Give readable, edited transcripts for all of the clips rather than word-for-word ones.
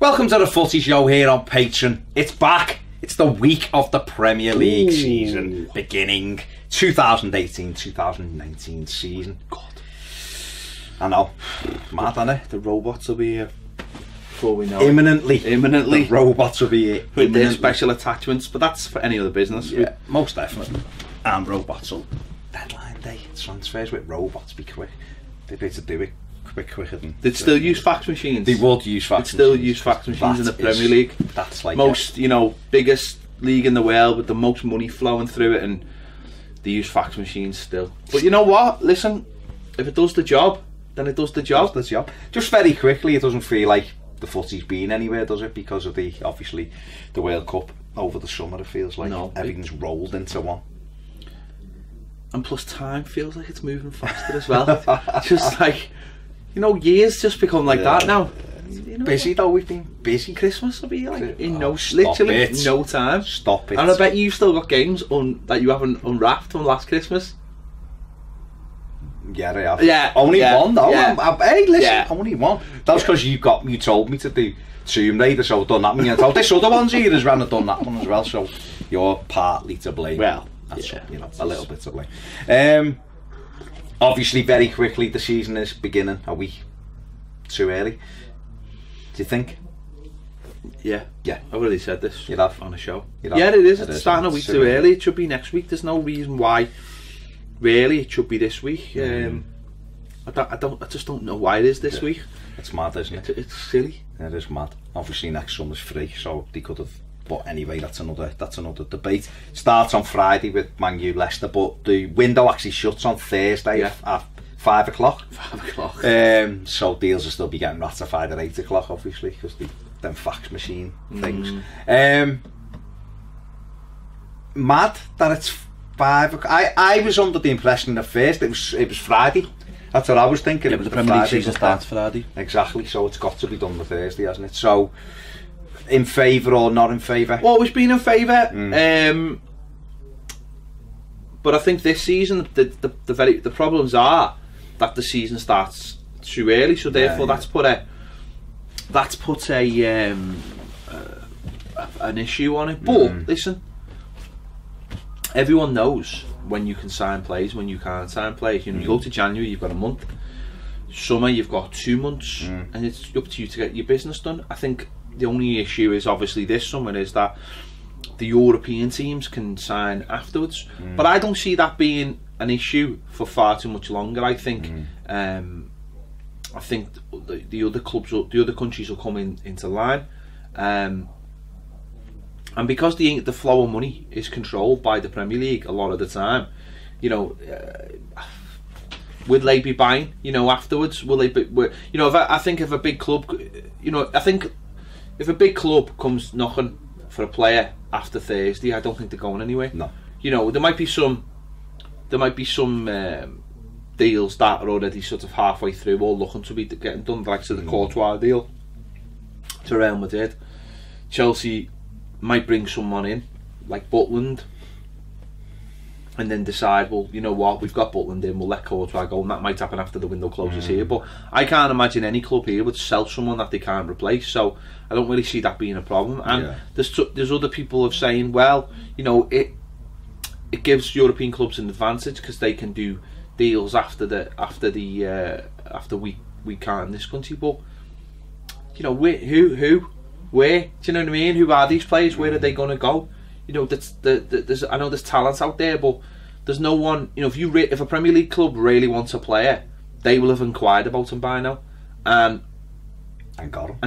Welcome to the Footy Show here on Patreon. It's back. It's the week of the Premier League season beginning. 2018-2019 season. God. I know. Mad, isn't it? The robots will be here. Before we know Imminently. The robots will be here. With their special attachments, but that's for any other business. Yeah, most definitely. And robots will. Deadline day. Transfers with robots be quick. They'd be able to do it quicker than... They'd still use fax machines. They would use fax machines. They'd still use fax machines in the Premier League. That's like... Most, biggest league in the world with the most money flowing through it, and they use fax machines still. But you know what? Listen, if it does the job, then it does the job. It does the job. Just very quickly, it doesn't feel like the footy's been anywhere, does it? Because of the World Cup over the summer, it feels like everything's rolled into one. And plus time feels like it's moving faster as well. Just like, years just become like that now. Busy though, we've been busy. Christmas will be like in no time. Stop it. And I bet you've still got games that you haven't unwrapped from last Christmas. Yeah, I have. Yeah, only one though. Yeah. Hey, listen, only one. That was because you told me to do Tomb Raider, so I've done that one. I told this other one's here as well, and I've done that one as well. So you're partly to blame. Well, that's a little bit to blame. Obviously, very quickly, the season is beginning. Are we too early? Do you think? Yeah. I've already said this. You have on a show. Yeah, it is. It's starting a week too early. It should be next week. There's no reason why. Really, it should be this week. I just don't know why it is this week. It's mad, isn't it? It's silly. It is mad. Obviously, next summer's free, so they could have. But anyway, that's another debate. Starts on Friday with Man U Leicester, but the window actually shuts on Thursday at 5 o'clock. 5 o'clock. So deals will still be getting ratified at 8 o'clock, obviously, because them fax machine things. Mad that it's 5 o'clock. I was under the impression at first it was Friday. That's what I was thinking. Yeah, but the Premier League season starts Friday. Exactly, so it's got to be done on Thursday, hasn't it? So, in favour or not in favour? Always been in favour. But I think this season the problems are that the season starts too early, so therefore that's put an issue on it. But listen, everyone knows when you can sign players, when you can't sign players. You go to January, you've got a month. Summer, you've got 2 months, and it's up to you to get your business done. I think the only issue is obviously this summer is that the European teams can sign afterwards, but I don't see that being an issue for far too much longer. I think the other clubs, the other countries will come into line, and because the flow of money is controlled by the Premier League a lot of the time, will they be buying? Afterwards, will they be? I think if a big club, if a big club comes knocking for a player after Thursday, I don't think they're going anywhere. No. There might be some deals that are already sort of halfway through or looking to be getting done, like the Courtois deal to Real Madrid. Chelsea might bring someone in like Butland and then decide, well, you know what, we've got Butland in, we'll let Courtois go, and that might happen after the window closes here. But I can't imagine any club here would sell someone that they can't replace, so I don't really see that being a problem. And there's other people of saying, well, it gives European clubs an advantage because they can do deals after we can't in this country. But where, do you know what I mean? Who are these players? Where are they going to go? I know there's talent out there, but there's no one. If a Premier League club really wants a player, they will have inquired about him by now, and got him.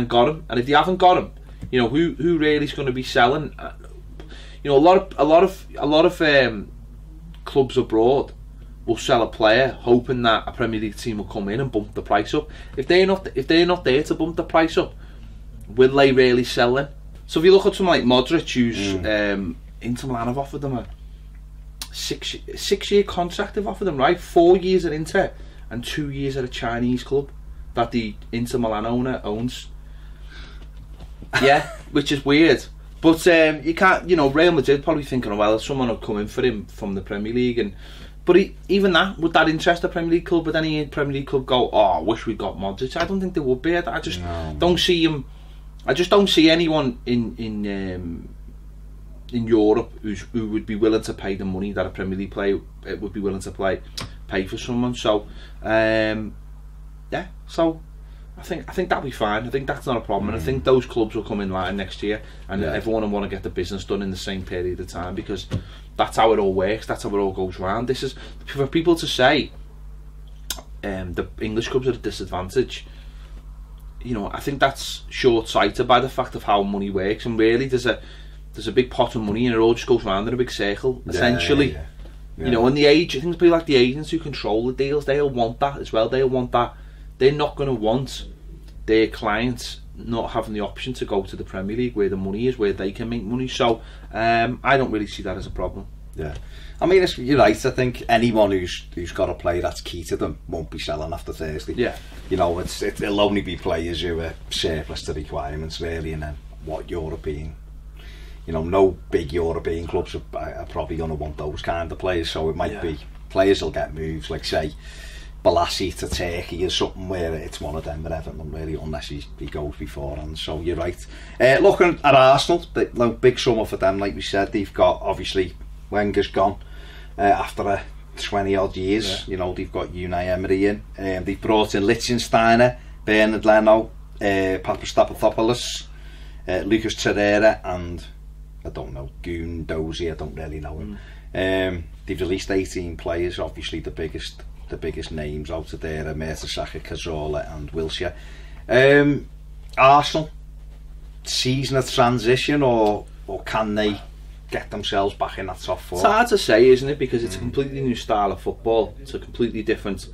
And if they haven't got him, who really is going to be selling? A lot of clubs abroad will sell a player hoping that a Premier League team will come in and bump the price up. If they're not there to bump the price up, will they really sell them? So if you look at someone like Modric, who's Inter Milan have offered them a six-year contract. They've offered them, right? 4 years at Inter and 2 years at a Chinese club that the Inter Milan owner owns. Yeah, which is weird. But you can't, Real Madrid probably thinking, well, someone will come in for him from the Premier League, but even that, would that interest a Premier League club? Would any Premier League club go, oh, I wish we'd got Modric? I don't think they would be. I just don't see him I just don't see anyone in Europe who would be willing to pay the money that a Premier League player would be willing to pay for someone. So yeah, so I think that'll be fine. I think that's not a problem, and I think those clubs will come in line next year, and everyone will want to get the business done in the same period of time, because that's how it all works. That's how it all goes round. This is for people to say the English clubs are at a disadvantage. You know, I think that's short-sighted by the fact of how money works, and really there's a big pot of money and it all just goes round in a big circle, essentially. Yeah. You know, and I think people like the agents who control the deals, they'll want that as well. They'll want that. They're not going to want their clients not having the option to go to the Premier League where the money is, where they can make money. So I don't really see that as a problem. Yeah, I mean, you're right. I think anyone who's got a player that's key to them won't be selling after Thursday. Yeah, you know, it'll only be players who are surplus to requirements, really, and then what European. You know, no big European clubs are probably going to want those kind of players. So it might be players will get moves, like say Balassi to Turkey or something, where it's one of them at Everton, really, unless he goes beforehand. So you're right. Looking at Arsenal, big summer for them. Like we said, they've got, obviously, Wenger's gone after 20 odd years. Yeah. You know, they've got Unai Emery in. They've brought in Lichtsteiner, Bernard Leno, Papastathopoulos, Lucas Torreira, and I don't know, Dozy, I don't really know him. They've released 18 players, obviously the biggest names out of there are Mertesacker, Cazorla and Wilshere. Arsenal, season of transition, or can they get themselves back in that top four? It's hard to say, isn't it, because it's a completely new style of football. It's a completely different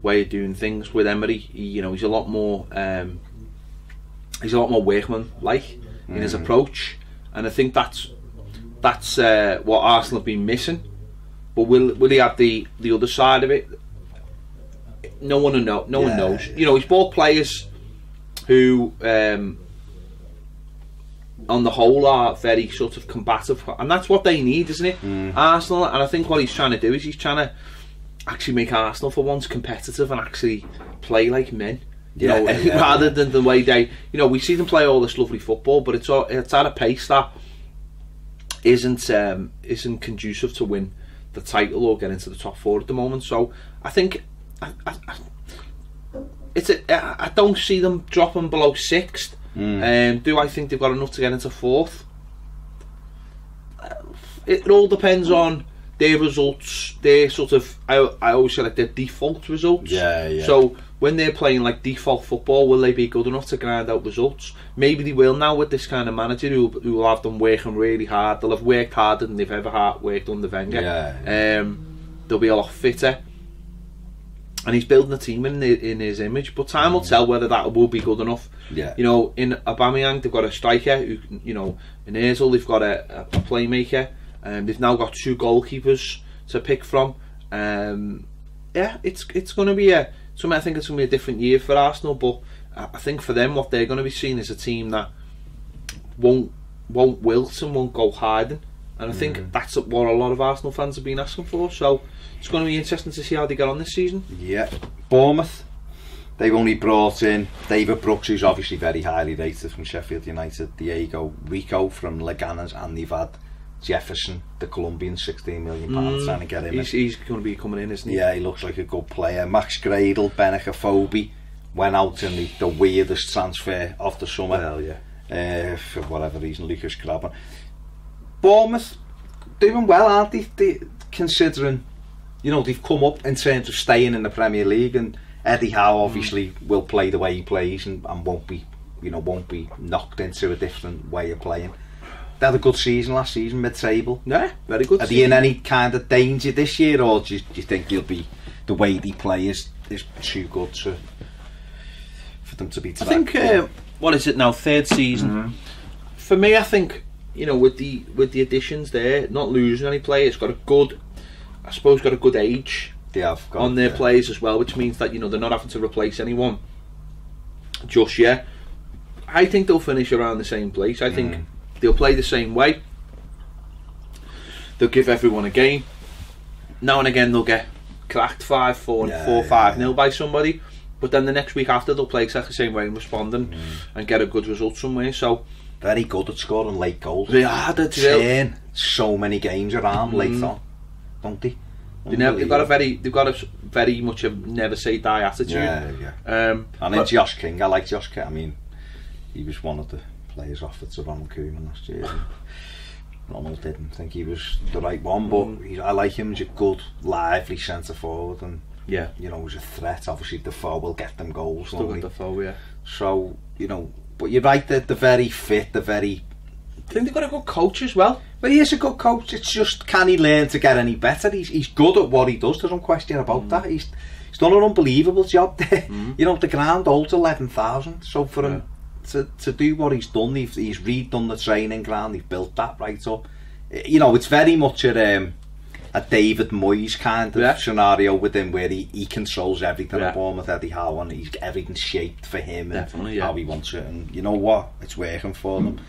way of doing things. With Emery, he's a lot more workman-like in his approach, and I think that's what Arsenal have been missing. But will he have the other side of it? No one knows. You know, he's bought players who on the whole are very sort of combative, and that's what they need, isn't it? Arsenal, and I think what he's trying to do is he's trying to actually make Arsenal for once competitive and actually play like men. Rather than the way they, we see them play all this lovely football, but it's at a pace that isn't conducive to win the title or get into the top four at the moment. So I think I don't see them dropping below sixth. Do I think they've got enough to get into fourth? It all depends on their results. Their sort of, I always say, like, their default results. Yeah. So when they're playing like default football, will they be good enough to grind out results? Maybe they will now with this kind of manager who will have them working really hard. They'll have worked harder than they've ever worked under Wenger. They'll be a lot fitter, and he's building a team in his image. But time will tell whether that will be good enough. Yeah. In Aubameyang they've got a striker who, in Ozil they've got a playmaker. They've now got two goalkeepers to pick from. It's going to be I think it's going to be a different year for Arsenal, but I think for them what they're going to be seeing is a team that won't wilt and won't go hiding, and I think that's what a lot of Arsenal fans have been asking for. So it's going to be interesting to see how they get on this season. Yeah. Bournemouth, they've only brought in David Brooks, who's obviously very highly rated from Sheffield United, Diego Rico from Leganes, and they've had Jefferson, the Colombian, £16 million trying to get him. He's going to be coming in, isn't he? Yeah, he looks like a good player. Max Gradle, Benica Phobie went out in the weirdest transfer of the summer. Well, yeah. For whatever reason, Lucas Grabban. Bournemouth doing well, aren't they? Considering, they've come up in terms of staying in the Premier League, and Eddie Howe obviously will play the way he plays and won't be knocked into a different way of playing. They had a good season last season, mid-table. Yeah, very good. Are they in any kind of danger this year, or do you think the way they play is too good for them to be? I think what is it now? Third season. For me, I think with the additions there, not losing any players, got a good age. They have got, on their players as well, which means that they're not having to replace anyone just yet. I think they'll finish around the same place. I think they'll play the same way. They'll give everyone a game. Now and again they'll get cracked 5-4 and 4-5-0 by somebody. but then the next week after they'll play exactly the same way and respond and get a good result somewhere. So very good at scoring late goals. They are. They turn so many games around late on, don't they? They've got a very much a never say die attitude. And then Josh King, I like Josh King. I mean, he was one of the players offered to Ronald Koeman last year. Ronald didn't think he was the right one, but I like him as a good, lively centre forward, and you know, as a threat. Obviously, Defoe will get them goals. Still got Defoe, yeah. So you know, but you're right. They're very fit. They're very. I think they've got a good coach as well. But he is a good coach. It's just, can he learn to get any better? He's good at what he does. There's no question about that. He's done an unbelievable job there. You know, the ground holds 11,000. So for him to do what he's done, he's redone the training ground. He's built that right up. You know, it's very much a David Moyes kind of scenario with him, where he controls everything at Bournemouth, Eddie Howe, and everything's shaped for him and how he wants it. And you know what? It's working for them.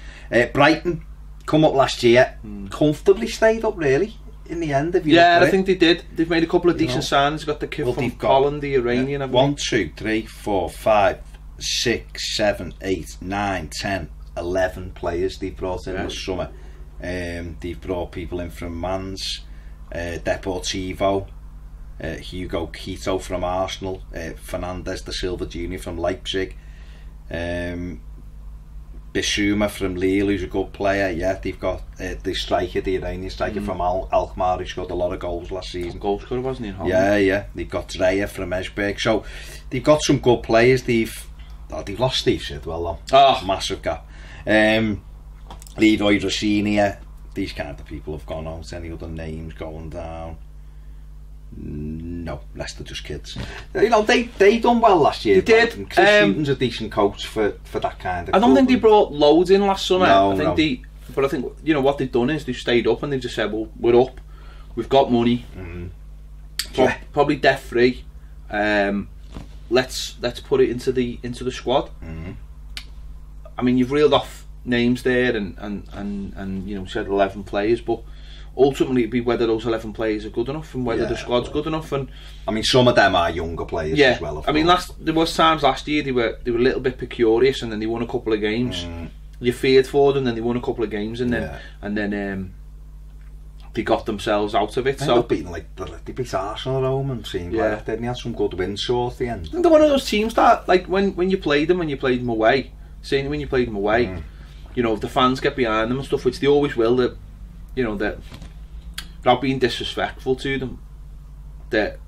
Brighton come up last year, comfortably stayed up really in the end. I think they did. They've made a couple of decent signings. Got the kid from Holland, the Iranian. 1, 2, 3, 4, 5, 6, 7, 8, 9, 10, 11 players they've brought in this summer. They've brought people in from Mans, Deportivo, Hugo Quito from Arsenal, Fernandez da Silva Jr. from Leipzig, Bissouma from Lille, who's a good player. They've got the striker, the Iranian striker from Alkmaar, who scored a lot of goals last season. Goal scorer, wasn't he, in Holland? They've got Dreyer from Esbjerg. So they've got some good players. They've lost Steve Sidwell though. Massive gap. Leroy Rossini, these kind of people have gone out. Any other names going down? No, Leicester just kids. You know, they done well last year. They did. Chris Hughton's a decent coach for that kind of. I don't think they brought loads in last summer. I think you know what they've done is they've stayed up and they've just said, well, we're up, we've got money, probably debt free. Let's put it into the squad. I mean, you've reeled off names there and you know, said 11 players, but ultimately it'd be whether those 11 players are good enough and whether the squad's good enough. And I mean, some of them are younger players as well. I mean, there was times last year they were a little bit precarious, and then they won a couple of games. You feared for them, then they won a couple of games, and then they got themselves out of it. So beating they beat Arsenal at home and seemed like they had some good wins towards the end. They're one of those teams that, like, when you played them away, when you played them away, you know, the fans get behind them and stuff, which they always will. That, you know, that without being disrespectful to them, that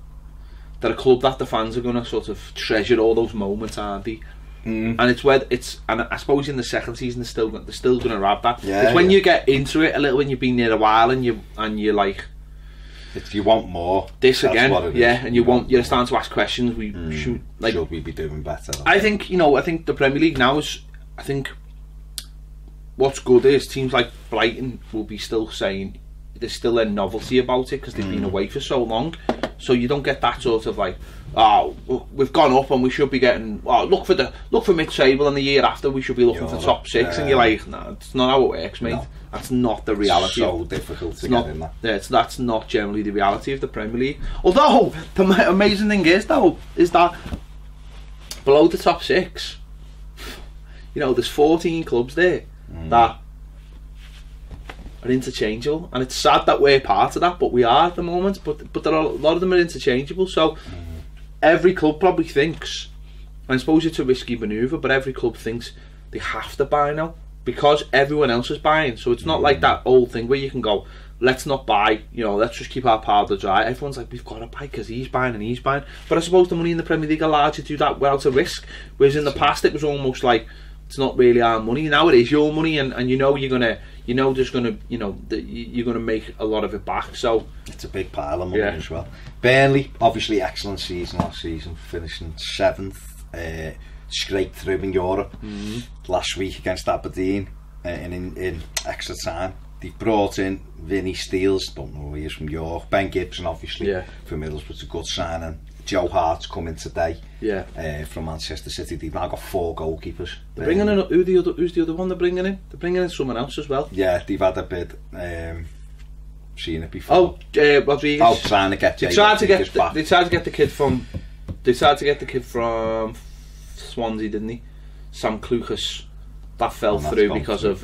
they're a club that the fans are going to sort of treasure all those moments, aren't they? And and I suppose in the second season they're still going to have that. It's when you get into it a little, when you've been there a while, and you're like, if you want more, this again, and you're starting to ask questions. Should we be doing better? I think the Premier League now is, I think what's good is teams like Brighton will be still saying there's still a novelty about it because they've been away for so long, so you don't get that sort of like, oh, we've gone up and we should be getting, look for mid-table, and the year after we should be looking for top 6, and you're like, no, it's not how it works, mate. That's not the reality. It's so difficult to get in that. That's not generally the reality of the Premier League. Although the amazing thing is that below the top 6, you know, there's 14 clubs there that are interchangeable, and it's sad that we're part of that, but we are at the moment. But there are a lot of them are interchangeable. So every club probably thinks, and I suppose it's a risky manoeuvre, but every club thinks they have to buy now because everyone else is buying. So it's not like that old thing where you can go, let's not buy, you know, let's just keep our powder dry. Everyone's like, we've got to buy because he's buying and he's buying. But I suppose the money in the Premier League allows you to do that without a risk, whereas in the past it was almost like, it's not really our money. Now it is your money, and you know you're gonna make a lot of it back. So it's a big pile of money as well. Burnley, obviously excellent season last season, finishing 7th, scraped through in Europe last week against Aberdeen in extra time. They brought in Vinny Steels, don't know who he is, from York. Ben Gibson, obviously from Middlesbrough's a good signing. Joe Hart's coming today from Manchester City. They've now got 4 goalkeepers. They're bringing in, who's the other one they're bringing in? They're bringing in someone else as well. Yeah, they've had a bid, seen it before. Rodriguez. Trying to get they tried to get the kid from They tried to get the kid from Swansea, didn't they? Sam Clucas. That fell through because of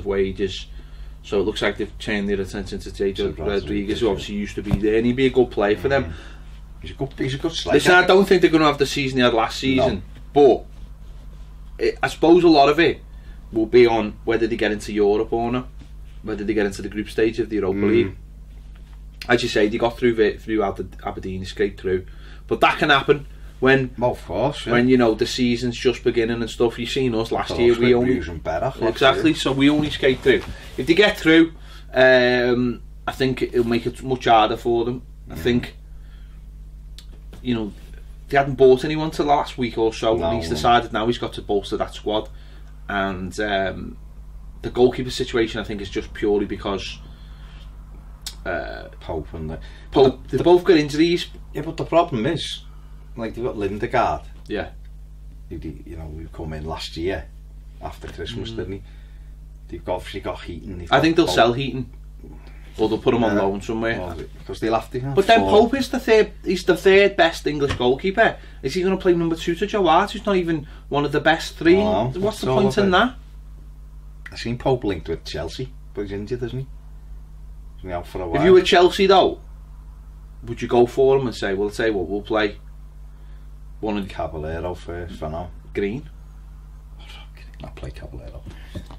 wages. So it looks like they've changed their attention to J.J. Rodriguez, who obviously used to be there, and he'd be a good player for them. He's a good striker. Listen, I don't think they're going to have the season they had last season, but I suppose a lot of it will be on whether they get into Europe or not, whether they get into the group stage of the Europa League. As you say, they got through Aberdeen, scraped through, but that can happen when, of course, when you know the season's just beginning and stuff. You've seen us last year; we only exactly. So we only skate through. If they get through, I think it'll make it much harder for them. I think, you know, they hadn't bought anyone till the last week or so, and he's decided now he's got to bolster that squad. And the goalkeeper situation, I think, is just purely because Pope and they both got injuries. Yeah, but the problem is, like, they've got Lindegaard. Yeah. You know, we come in last year after Christmas, didn't he? They've obviously got Heaton. I think they'll sell Heaton, or they'll put him on loan somewhere. Because they'll have to. But then Pope is the third. He's the third best English goalkeeper. Is he going to play number 2 to Joe Hart, who's not even one of the best 3? What's the point in that? I've seen Pope linked with Chelsea, but he's injured, isn't he? He's been out for a while. If you were Chelsea, though, would you go for him and say, "Well, I'll tell you what, we'll play one of Caballero first for now"? Green. Not play Caballero,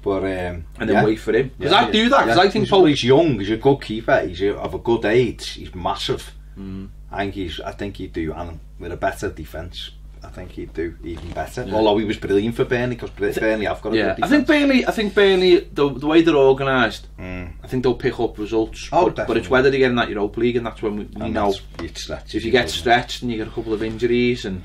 but and then wait for him, because I do that, because I think he's young, he's a good keeper, he's of a good age, he's massive. I think he'd do, and with a better defence, I think he'd do even better. Although he was brilliant for Burnley, because Burnley have got a good defence. I think Burnley, the way they're organised, I think they'll pick up results. But it's whether they get in that Europa League, and that's when we know if you get stretched and you get a couple of injuries, and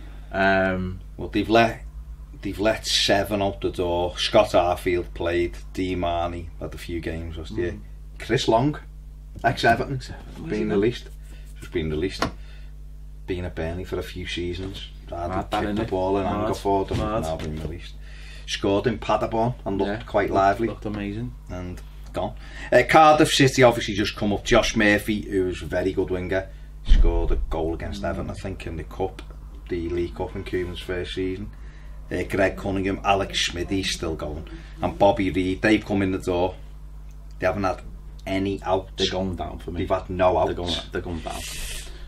well, they've let 7 out the door. Scott Arfield played, D Marnie had a few games last year. Chris Long, ex-Everton, been released. Just been released. Been at Burnley for a few seasons. Kicked the ball in anger for them, and now been released. Scored in Paderborn and looked quite lively. Looked amazing. And gone. Cardiff City obviously just come up. Josh Murphy, who's a very good winger, scored a goal against Everton, I think, in the Cup, the League Cup in Koeman's first season. Greg Cunningham, Alex Schmidt's still going, and Bobby Reed, they've come in the door. They haven't had any outs. They're going down for me. They've had no outs. They're going down.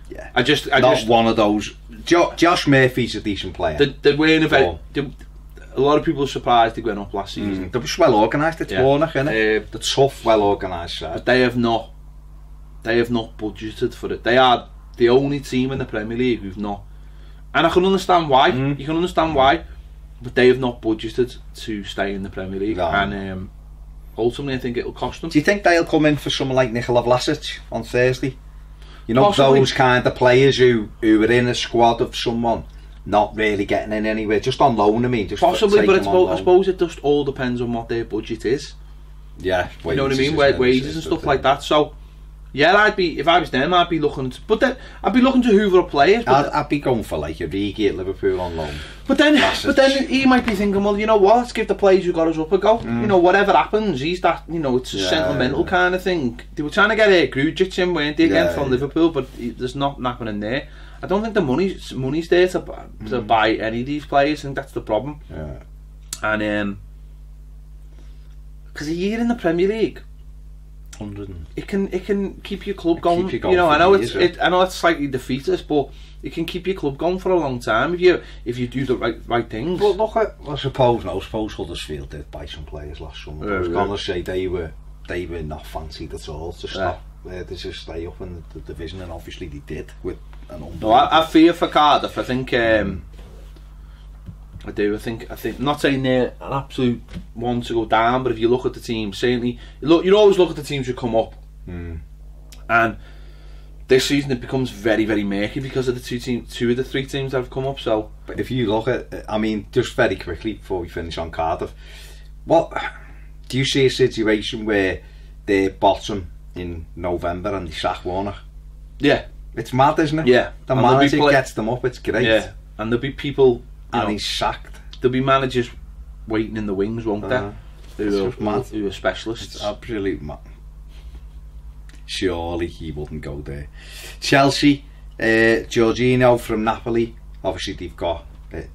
Yeah, I just one of those. Josh Murphy's a decent player. They weren't a lot of people are surprised they went up last season. They were well organised. It's Warnock, isn't it? The tough, well organised side. But they have not budgeted for it. They are the only team in the Premier League who've not, and I can understand why. You can understand why. But they have not budgeted to stay in the Premier League, and ultimately I think it'll cost them. Do you think they'll come in for someone like Nikola Vlasic on Thursday? You know, possibly. Those kind of players who are in a squad of someone not really getting in anywhere, just on loan. I mean, just possibly, but I suppose it just all depends on what their budget is. Yeah, you know what I mean, wages and stuff like that. So. Yeah, if I was them, I'd be looking to, I'd be looking to hoover up players. I'd be going for like a Origi at Liverpool on loan. But then he might be thinking, well, you know what? Let's give the players who got us up a go. You know, whatever happens, he's that. You know, it's a sentimental kind of thing. They were trying to get Grujic in, weren't they, again from Liverpool? But there's nothing happening there. I don't think the money's there to buy any of these players. I think that's the problem. Yeah. And because a year in the Premier League. It can keep your club going. You know, I know it's slightly defeatist, but it can keep your club going for a long time if you do the right things. But look, I suppose Huddersfield did buy some players last summer. I was going to say they were not fancied at all to stop. They just stay up in the division, and obviously they did with an unbelievable. No, I fear for Cardiff. I think. I do. I think. I'm not saying they're an absolute one to go down, but if you look at the team, certainly you always look at the teams who come up, and this season it becomes very, very murky because of the two of the 3 teams that have come up. So, but if you look at, I mean, just very quickly before we finish on Cardiff, what do you see a situation where they're bottom in November and they sack Warnock? Yeah, it's mad, isn't it? Yeah, the manager gets them up. It's great. Yeah, and there'll be people. And he's sacked. There'll be managers waiting in the wings, won't there? Who are specialists. It's absolute mad. Surely he wouldn't go there. Chelsea, Jorginho from Napoli. Obviously, they've got the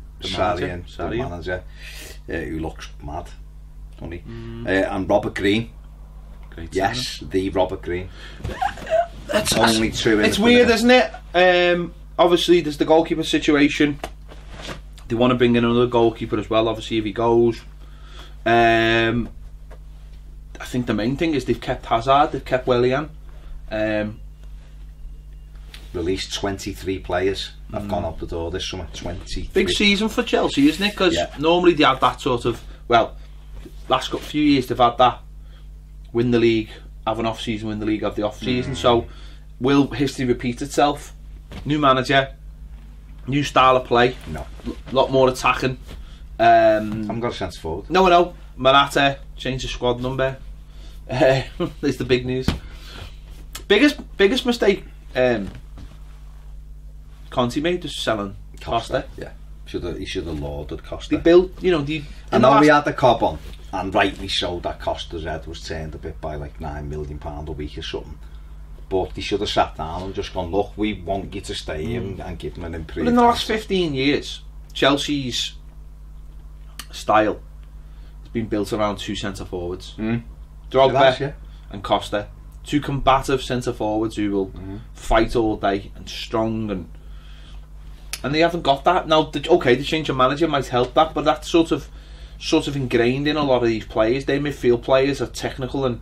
manager, who looks mad, doesn't he? And Robert Green. Great, yes, the Robert Green. That's only two. It's weird, isn't it? Obviously, there's the goalkeeper situation. They want to bring in another goalkeeper as well. Obviously, if he goes, I think the main thing is they've kept Hazard, they've kept Willian. Released 23 players. Have gone out the door this summer. 23. Big season for Chelsea, isn't it? Because normally they had that sort of, well, last few years they've had that win the league, have an off season, win the league, have the off season. So will history repeat itself? New manager, new style of play. No. A lot more attacking. I haven't got a chance forward. No. Morata changed the squad number. There's the big news. Biggest mistake Conte made was selling Costa. Yeah, he should have lauded Costa. They built, I know we had the cob on, and rightly so, that Costa's head was turned a bit by like £9 million a week or something. But they should have sat down and just gone, look, we want you to stay here and give them an improvement. But in the last 15 years, Chelsea's style has been built around two centre forwards, Drogba and Costa. Two combative centre forwards who will fight all day and strong, and they haven't got that now. The change of manager might help that, but that's sort of ingrained in a lot of these players. Their midfield players are technical and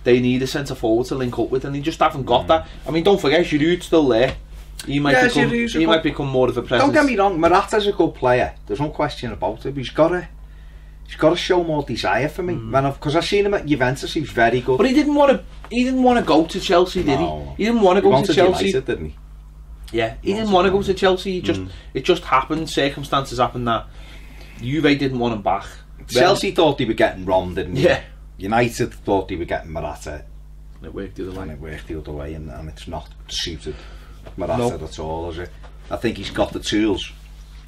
they need a centre forward to link up with, and they just haven't got that. I mean, don't forget, Giroud's still there. He might become more of a presence. Don't get me wrong, Morata's a good player. There's no question about it. But he's got to show more desire for me. Because I've seen him at Juventus. He was very good. But he didn't want to go to Chelsea, did he? He didn't want to go to Chelsea. United, didn't he? Yeah, he didn't want to go to Chelsea. It just happened. Circumstances happened that Juve didn't want him back. Chelsea thought they were getting Rom, didn't they? Yeah. United thought they were getting Morata. And it worked the other way. And it's not suited Morata at all, is it? I think he's got the tools.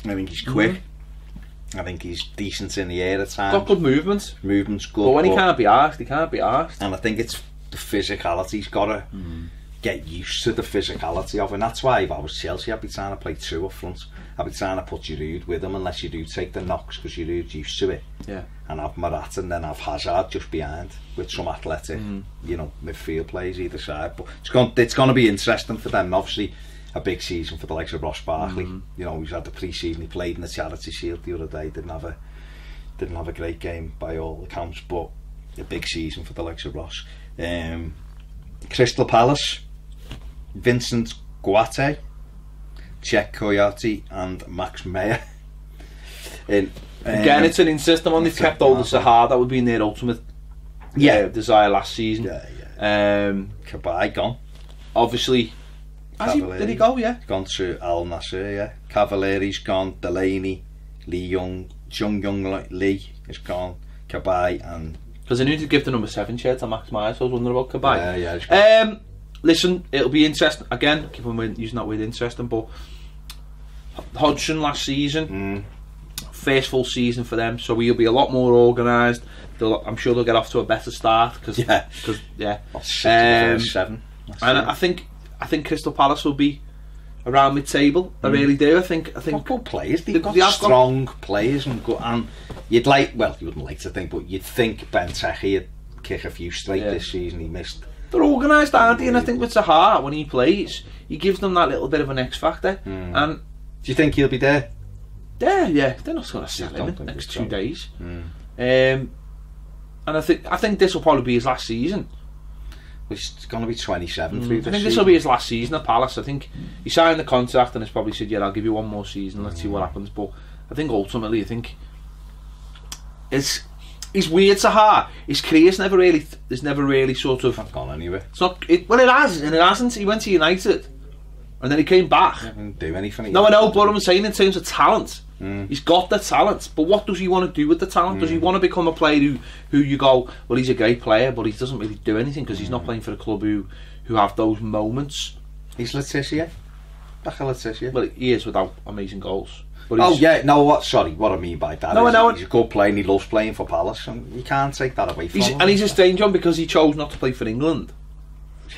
I think he's quick. I think he's decent in the air at times. Got good movement. Movement's good. But when he can't be asked, he can't be asked. And I think it's the physicality. He's got to get used to the physicality of it. And that's why if I was Chelsea, I'd be trying to play two up front. I'd be trying to put Giroud with him unless Giroud take the knocks, because Giroud's used to it. Yeah. And have Morata and then have Hazard just behind with some athletic, midfield players either side. But it's going to be interesting for them. And obviously, a big season for the likes of Ross Barkley. He's had the pre-season. He played in the Charity Shield the other day. Didn't have a great game by all accounts, but a big season for the likes of Ross. Crystal Palace, Vincent Guate, Czech Coyote and Max Meyer. Again, it's an insist on. They've kept all the Sahar. That would be their ultimate desire last season. Cabaye gone. Obviously, did he go? Yeah, gone to Al Nassr. Yeah, Cavalleri's gone. Delaney, Jung Lee is gone. Cabaye and because I knew to give the number 7 shirt to Max Meyer, so I was wondering about Cabaye. Yeah. Listen, it'll be interesting. Again, keep on using that word interesting, but Hodgson last season, first full season for them, so he'll be a lot more organised. I'm sure they'll get off to a better start because seven. And I think Crystal Palace will be around mid-table. I really do. I think good players. They've got strong players and you'd like. Well, you wouldn't like to think, but you'd think Benteke would kick a few straight this season. He missed. They're organised, aren't they? And I think with Zaha, when he plays, he gives them that little bit of an X factor. And do you think he'll be there? Yeah. They're not going to sell him in the next 2 days. And I think this will probably be his last season. He's going to be 27 through this I think this will be his last season at Palace. I think he signed the contract and has probably said, I'll give you one more season, let's see what happens. But I think ultimately, it's weird, Zaha. His career's never really sort of not gone anywhere. It's not. It has, and it hasn't. He went to United, and then he came back. He didn't do anything. No, I know, but I'm saying in terms of talent, he's got the talent. But what does he want to do with the talent? Does he want to become a player who you go, well, he's a great player, but he doesn't really do anything because he's not playing for a club who have those moments? He's Letizia. Back at Letizia. Well, he is without amazing goals. What I mean by that he's a good player and he loves playing for Palace, and you can't take that away from him. And he's a strange one because he chose not to play for England.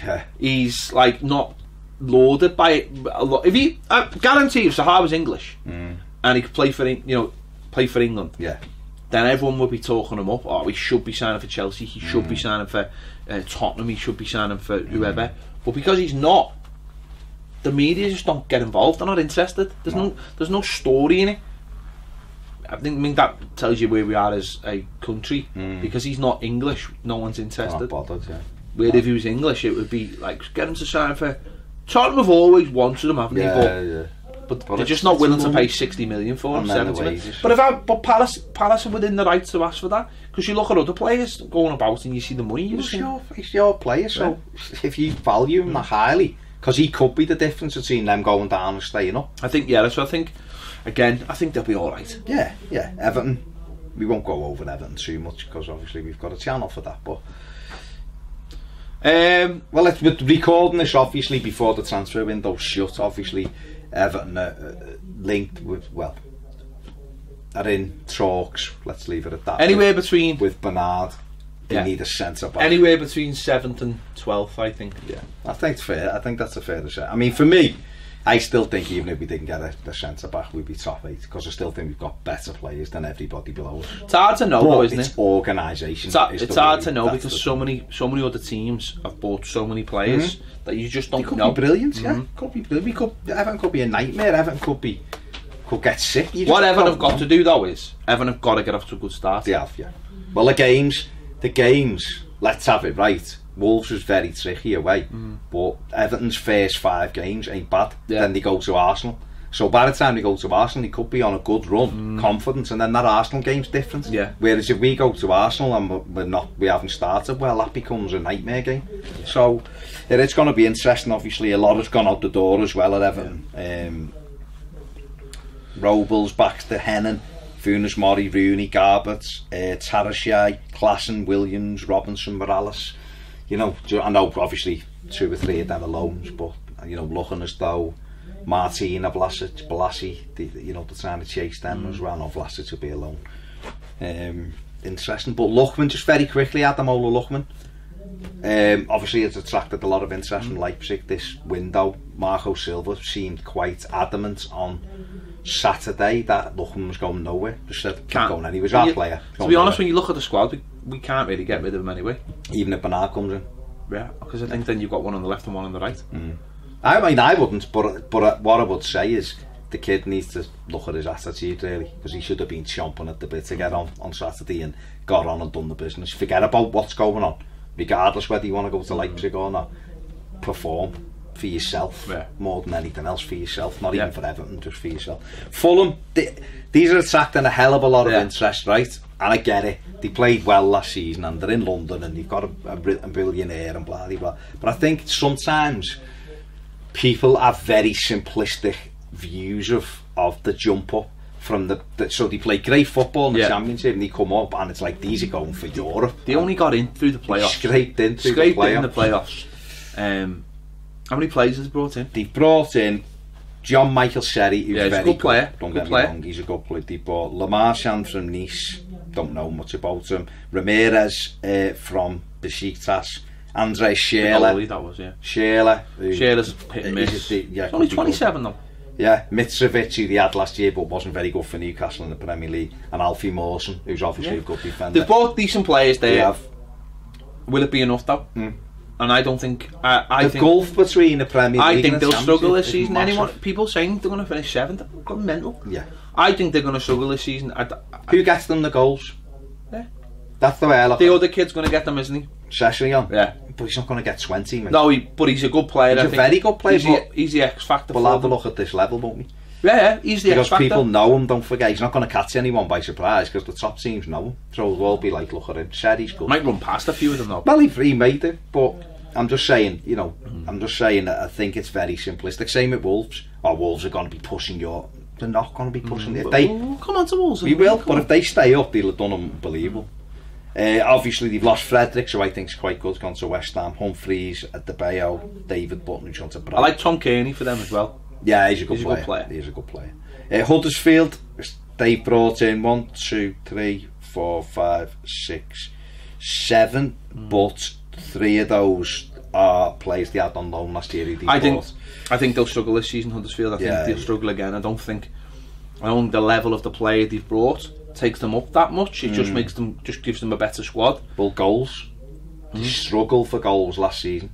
Yeah. He's like not lauded by a lot. If he, I guarantee, if Zaha was English and he could play for England, yeah, then everyone would be talking him up. Oh, he should be signing for Chelsea. He should be signing for Tottenham. He should be signing for whoever. But because he's not, the media just don't get involved. They're not interested. There's no story in it. I mean that tells you where we are as a country. Because he's not English, no one's interested. Not bothered, yeah. Where if he was English, it would be like, get him to sign for Tottenham. Have always wanted him, haven't they? But they're just not willing to pay 60 million for him, 70 million. But Palace are within the right to ask for that, because you look at other players going about and you see the money. It's your player, so if you value him that highly, because he could be the difference between them going down and staying up. I think, yeah. So I think, again, I think they'll be all right. Yeah. Everton, we won't go over Everton too much because obviously we've got a channel for that. But well, we're recording this obviously before the transfer window shut. Obviously, Everton linked with, well, are in talks. Let's leave it at that. Anywhere between with Bernard. They need a centre back. Anywhere between 7th and 12th, I think. Yeah, I think it's fair. I think that's a fair to say. I mean, for me, I still think even if we didn't get a centre back, we'd be top 8, because I still think we've got better players than everybody below us. It's hard to know, though, isn't it? It's organisation. It's hard to know because so many other teams have bought so many players that you just don't know. Could be brilliant, yeah. Could be brilliant. Everton could be a nightmare. Everton could get sick. What Everton have got to do though is Everton have got to get off to a good start. They have, yeah. Well, the games. Let's have it right. Wolves was very tricky away, but Everton's first 5 games ain't bad. Then they go to Arsenal. So by the time they go to Arsenal, they could be on a good run, confident, and then that Arsenal game's different. Yeah. Whereas if we go to Arsenal and we haven't started well, that becomes a nightmare game. So it's going to be interesting. Obviously, a lot has gone out the door as well at Everton. Robles back to Hennon, Funes Mori, Rooney, Garbett, Tarashai, Klassen, Williams, Robinson, Morales. You know, I know obviously 2 or 3 of them are loans, but you know, looking as though Martina, Vlasic, Balassi, they're trying to chase them as well. No, Vlasic will be a loan. Interesting. But Luckman, just very quickly, Adamola Luckman. Obviously, it's attracted a lot of interest from Leipzig this window. Marco Silva seemed quite adamant on Saturday that Luckman was going nowhere. Just said, can't go anywhere. He's our player. To be honest, when you look at the squad, we can't really get rid of him anyway. Even if Bernard comes in. Yeah, because I think then you've got one on the left and one on the right. I mean, I wouldn't, but what I would say is the kid needs to look at his attitude really, because he should have been chomping at the bit to get on Saturday and got on and done the business. Forget about what's going on, regardless whether you want to go to Leipzig or not. Perform for yourself, more than anything else, for yourself, not even for Everton, just for yourself. Fulham, these are attracting a hell of a lot of interest, right? And I get it, they played well last season and they're in London and they've got a billionaire and blah blah blah. But I think sometimes people have very simplistic views of the jump up from so they play great football in the Championship and they come up and it's like, these are going for Europe. They only got in through the playoffs. Scraped in the playoffs. How many players has brought in? They've brought in John Michael Seri, who's a good player. Don't get me wrong, he's a good player. They brought Lamarchand from Nice, don't know much about him. Ramirez from Besiktas. Andre Schürrle. That was, Schürrle's hit and miss. He's only 27 though. Yeah, Mitrovic, who they had last year but wasn't very good for Newcastle in the Premier League, and Alfie Mawson, who's obviously a good defender. They're both decent players there. Will it be enough though? And I don't think I think gulf between the Premier League, I think they'll struggle this season. People saying they're going to finish 7th, gone mental. Yeah, I think they're going to struggle this season. Who gets them the goals? Yeah, that's the way I look. The other kid's going to get them, isn't he? Sessegnon. Yeah, but he's not going to get 20. Mate. No, but he's a good player. He's a very good player. He's the X factor. We'll have a look at this level, won't we? Yeah, he's the X factor. Because people know him. Don't forget, he's not going to catch anyone by surprise because the top teams know him. So we'll all be like, look at him. Seri's good. Might run past a few of them though. Well, he made it, but I'm just saying, I'm just saying that I think it's very simplistic. Same with Wolves. Wolves are going to be pushing they're not going to be pushing. If they come on to Wolves, we will. But if they stay up, they'll have done unbelievable. Obviously, they've lost Frederick, so I think it's quite good. Gone to West Ham. Humphreys at the Bayo. David Button, who's gone to Brighton. I like Tom Kearney for them as well. Yeah, he's a good player. He's a good player. Huddersfield, they've brought in 1, 2, 3, 4, 5, 6, 7, but 3 of those are players they had on loan last year. I think they'll struggle this season, Huddersfield. I think they'll struggle again. I don't think the level of the player they've brought takes them up that much. It just gives them a better squad. Well, goals. They struggled for goals last season.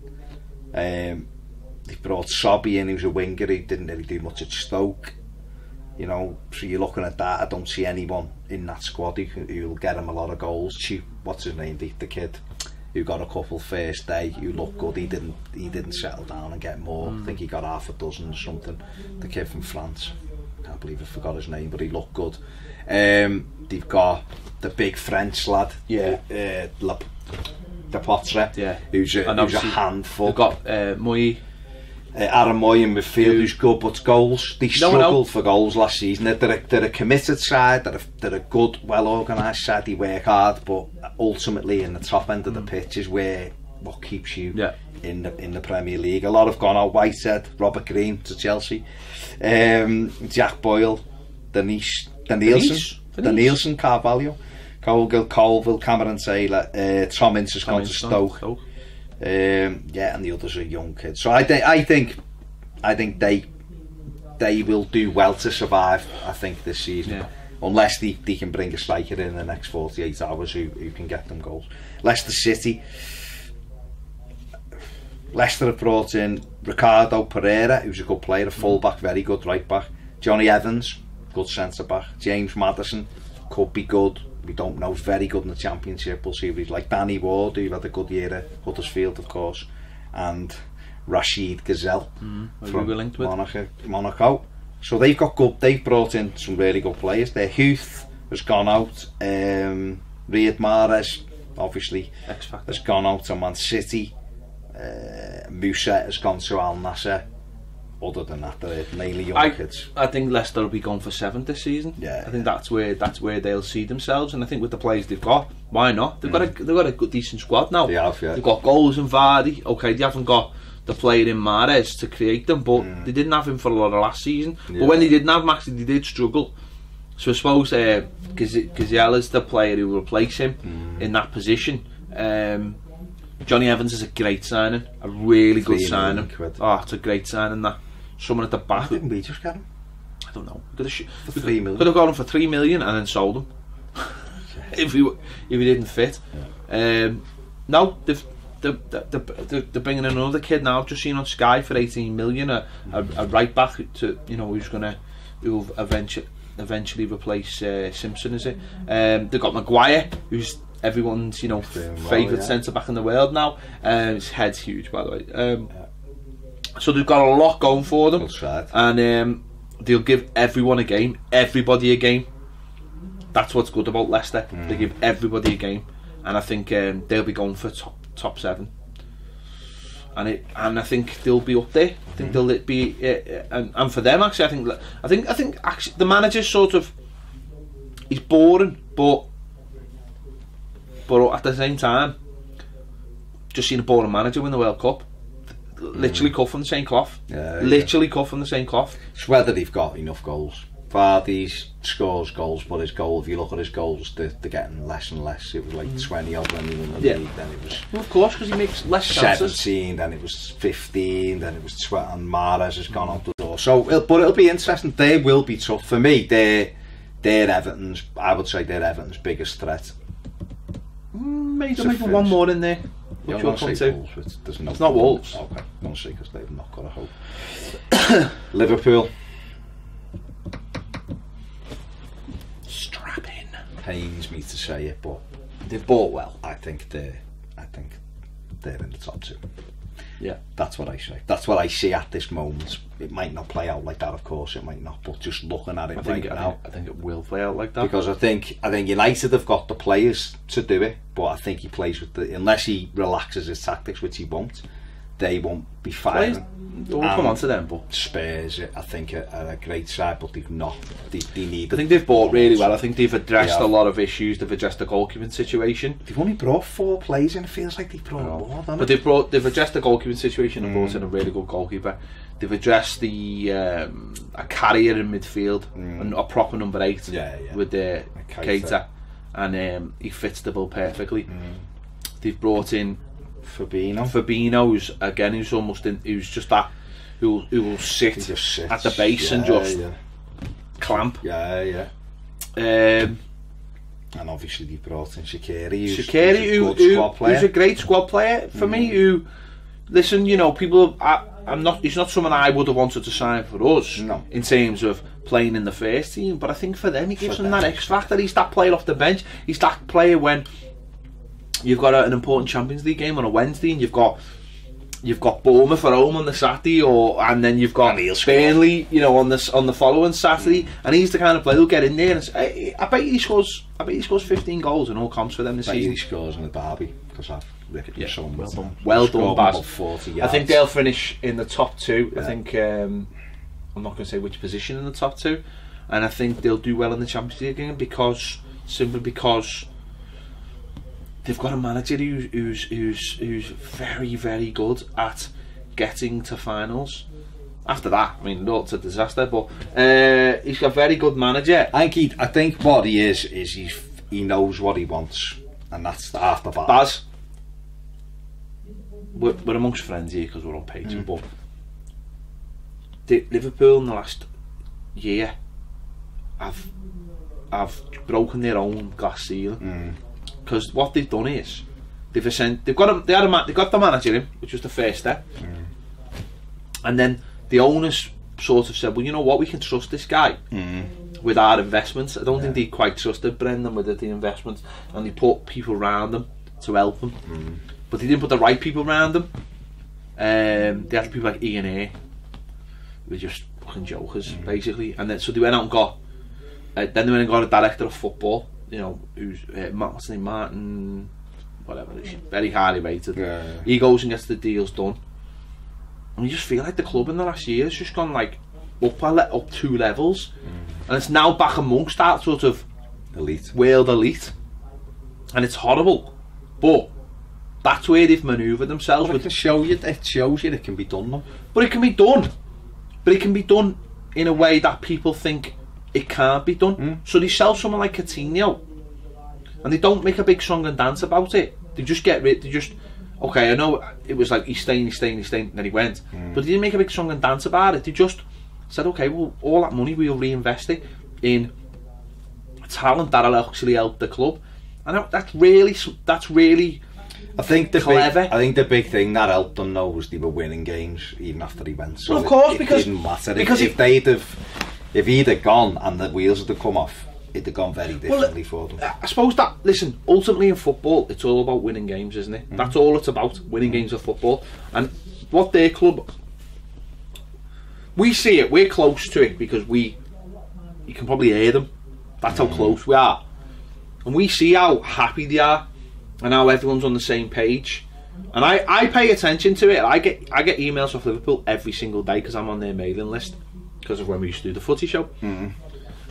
They brought Sobby in, who's a winger. He didn't really do much at Stoke. You know, so you're looking at that. I don't see anyone in that squad who'll get him a lot of goals. What's his name? The kid who got a couple first day, who looked good. He didn't settle down and get more. I think he got half a dozen or something. The kid from France. Can't believe I forgot his name, but he looked good. They've got the big French lad, the Potre, who's a handful. They've got Moy. Aaron Moy in midfield, who's good, but goals. They struggled for goals last season. They're a committed side. They're a good, well organised side. They work hard, but ultimately in the top end of the pitch is what keeps you in the Premier League. A lot have gone out. Whitehead, Robert Green to Chelsea, Jack Boyle, Nielsen, Carvalho, Colville, Cameron Taylor, Tom Ince has gone to Stoke. And the others are young kids. So I think they will do well to survive. I think this season, unless they can bring a striker in the next 48 hours who can get them goals. Leicester City. Leicester have brought in Ricardo Pereira, who's a good player, a full-back, very good right-back. Johnny Evans, good centre-back. James Maddison, could be good. We don't know, very good in the Championship. We'll see if he's like Danny Ward, who had a good year at Huddersfield, of course, and Rashid Gazelle from Monaco. So they've brought in some really good players. Their Huth has gone out. Riyad Mahrez, obviously, has gone out to Man City. Musa has gone to Al Nassr. Other than that, they're mainly young kids. I think Leicester will be going for 7th this season. I think that's where they'll see themselves, and I think with the players they've got, why not? They've got a good, decent squad now. They've got goals in Vardy. Okay, they haven't got the player in Mahrez to create them, but they didn't have him for a lot of last season. But when they didn't have him, actually, they did struggle. So I suppose Gazelle is the player who will replace him in that position. Johnny Evans is a great signing, a really good signing. It's a great signing. That someone at the back. Why didn't we just get him? I don't know. For 3 million. Could have got him for 3 million and then sold him if he didn't fit. No, they're bringing in another kid now. I've just seen on Sky for 18 million, a right back to who'll eventually replace Simpson. Is it? They've got Maguire, who's everyone's favourite centre back in the world now. His head's huge, by the way. So they've got a lot going for them. That's right. And they'll give everybody a game. That's what's good about Leicester. They give everybody a game, and I think they'll be going for top 7. And I think they'll be up there. I think they'll be, and for them actually, I think actually the manager's sort of, he's boring, but at the same time, just seen a boring manager win the World Cup. Literally cut from the same cloth. Cut from the same cloth. It's whether they've got enough goals. Vardy scores goals, but if you look at his goals, they're getting less and less. It was like 20 odd when he won the league, then it was... Well, of course, because he makes less chances. 17, then it was 15, then it was 12, and Mahrez has gone out the door. So, but it'll be interesting. They will be tough. For me, they're Everton's, I would say they're Everton's biggest threat. Maybe one more in there. Which we'll come to. It's not Wolves. Okay, I'm going to say because they've not got a hope. Liverpool. Strapping. Pains me to say it, but they've bought well. I think they're in the top 2. Yeah, that's what I say. That's what I see at this moment. It might not play out like that, of course. It might not, but just looking at it now, I think it will play out like that. Because I think United have got the players to do it, but I think he plays with unless he relaxes his tactics, which he won't. They won't be firing. We'll come on to them, but Spurs, I think, are a great side, but they've not. They need. I think they've bought really well. I think they've addressed a lot of issues. They've addressed the goalkeeping situation. They've only brought 4 players in. It feels like they've brought more. But they've addressed the goalkeeping situation and brought in a really good goalkeeper. They've addressed the a carrier in midfield and a proper number 8 with Keita, and he fits the bill perfectly. They've brought in Fabinho's again, who's almost in, who's just that, who will sit at the base and just clamp. And obviously they brought in Shaqiri, who's a great squad player for me. Who, listen, you know, people. He's not someone I would have wanted to sign for us in terms of playing in the first team. But I think for them, he gives them that X factor. He's that player off the bench. He's that player when you've got an important Champions League game on a Wednesday and you've got Bournemouth at home on the Saturday, and then you've got Burnley, you know, on the following Saturday, and he's the kind of player who'll get in there. And I bet he scores 15 goals in all comps for them this season. He scores in the derby because I've well done, Baz. 40 yards. I think they'll finish in the top two. I think I'm not going to say which position in the top two, and I think they'll do well in the Champions League again simply because they've got a manager who's very, very good at getting to finals. After that, I mean, no, it's a disaster, but he's got a very good manager. I think what he is he knows what he wants, and that's half the battle. Baz, we're amongst friends here because we're on Patreon, but Liverpool in the last year have broken their own glass ceiling. Because what they've done is they've got the manager in, which was the first step, and then the owners sort of said, well, you know what, we can trust this guy with our investments. I don't think they quite trusted Brendan with the investments, and they put people around them to help them, but they didn't put the right people around them. They had people like Ian A, who were just fucking jokers basically, and then so they went out and got a director of football, you know, who's what's his name, Martin, whatever, very highly rated. He goes and gets the deals done, and you just feel like the club in the last year has just gone like up 2 levels, and it's now back amongst that sort of world elite, and it's horrible, but that's where they've manoeuvred themselves. It shows you it can be done though. But it can be done in a way that people think it can't be done. So they sell someone like Coutinho, and they don't make a big song and dance about it. They just get rid. Okay, I know it was like he's staying, and then he went, but they didn't make a big song and dance about it. They just said, okay, well, all that money we'll reinvest it in talent that'll actually help the club, and that's really. I think clever. I think the big thing that helped them though was they were winning games even after he went. So well, of course, because it didn't matter if he'd have gone and the wheels had come off, it'd have gone very differently for them. I suppose that, listen, ultimately in football, it's all about winning games, isn't it? That's all it's about, winning games of football. And what their club, we see it, we're close to it because you can probably hear them. That's how close we are. And we see how happy they are and how everyone's on the same page. And I pay attention to it. I get emails off Liverpool every single day because I'm on their mailing list because of when we used to do the Footy Show. And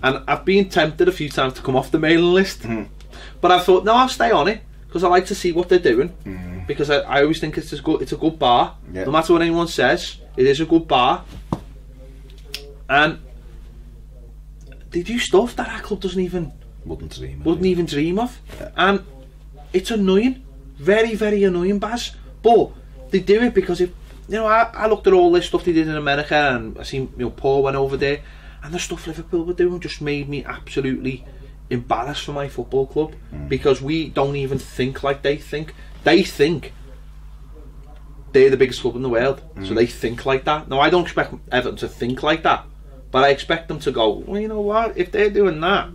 I've been tempted a few times to come off the mailing list, but I thought, no, I'll stay on it because I like to see what they're doing, because I always think it's a good bar. No matter what anyone says, it is a good bar, and they do stuff that our club wouldn't even dream of, and it's annoying, very, very annoying, Baz. But they do it because I looked at all this stuff they did in America, and I seen Paul went over there, and the stuff Liverpool were doing just made me absolutely embarrassed for my football club, because we don't even think like they think. They think they're the biggest club in the world, so they think like that. Now, I don't expect Everton to think like that, but I expect them to go, well, you know what, if they're doing that,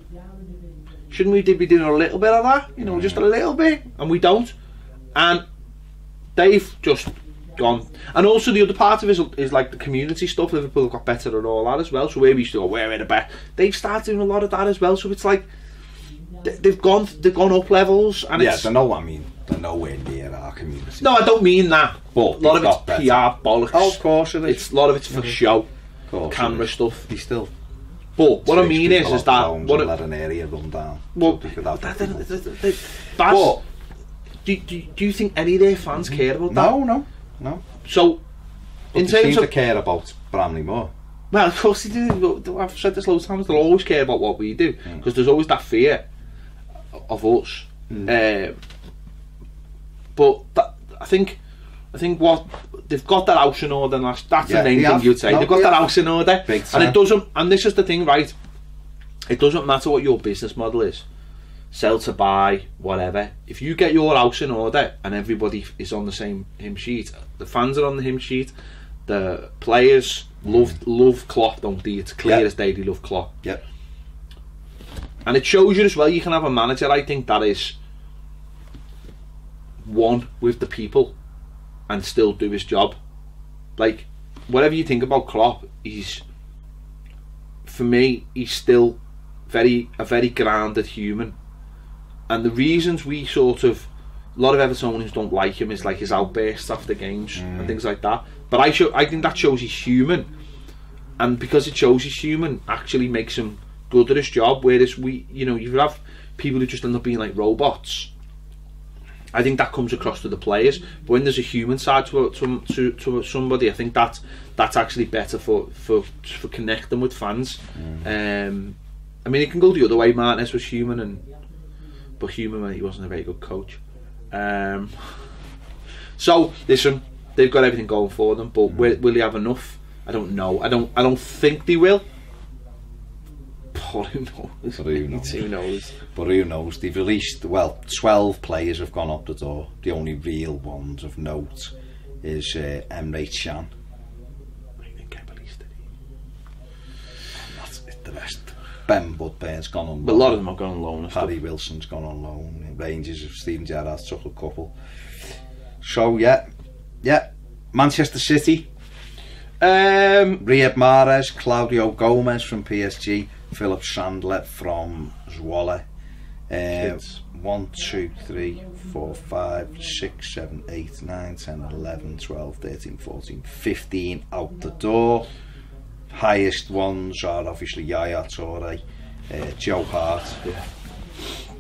shouldn't we be doing a little bit of that? Just a little bit, and we don't. And they've just gone. And also the other part of it is like the community stuff. Liverpool have got better at all that as well. So where we used to go, we're the best, they've started doing a lot of that as well. So it's like they've gone up levels. And yeah, they're nowhere near our community. No, I don't mean that. But a lot of it's PR bollocks. Oh, of course it is. A lot of it's for show, camera stuff. They still. But what I mean is that let an area run down. Well, but do you think any of their fans care about that? No. So, in terms of care about Bramley more. Well, of course they do. I've said this loads of times. They'll always care about what we do, because there's always that fear of us. But I think what they've got that house in order. That's the main thing you'd say. No, they've got that house in order, and it doesn't. And this is the thing, right? It doesn't matter what your business model is, sell to buy, whatever. If you get your house in order and everybody is on the same hymn sheet, the fans are on the hymn sheet, the players love Klopp, don't they? It's clear as day they love Klopp. Yep. And it shows you as well. You can have a manager, I think, that is one with the people and still do his job. Like, whatever you think about Klopp, for me, he's still a very grounded human. And the reasons we sort of, a lot of Evertonians don't like him is like his outbursts after games and things like that. But I think that shows he's human, and because it shows he's human, actually makes him good at his job. Whereas you have people who just end up being like robots. I think that comes across to the players. But when there's a human side to somebody, I think that's actually better for connecting with fans. I mean, it can go the other way. Martinez was human, but human, he wasn't a very good coach. So listen, they've got everything going for them, but will they have enough? I don't know. I don't think they will. But who knows? Who knows? But who knows? They've released, 12 players have gone up the door. The only real ones of note is Emre Can. I think I released it. And that's it, the rest. Ben Woodburn's gone on loan. But a lot of them have gone on loan. Harry Wilson's gone on loan. Rangers of Steven Gerrard's took a couple. So yeah. Manchester City. Riyad Mahrez, Claudio Gomez from PSG, Philip Sandler from Zwolle. 1, 2, 3, 4, 5, 6, 7, 8, 9, 10, 11, 12, 13, 14, 15 out the door. Highest ones are obviously Yaya Toure, Joe Hart.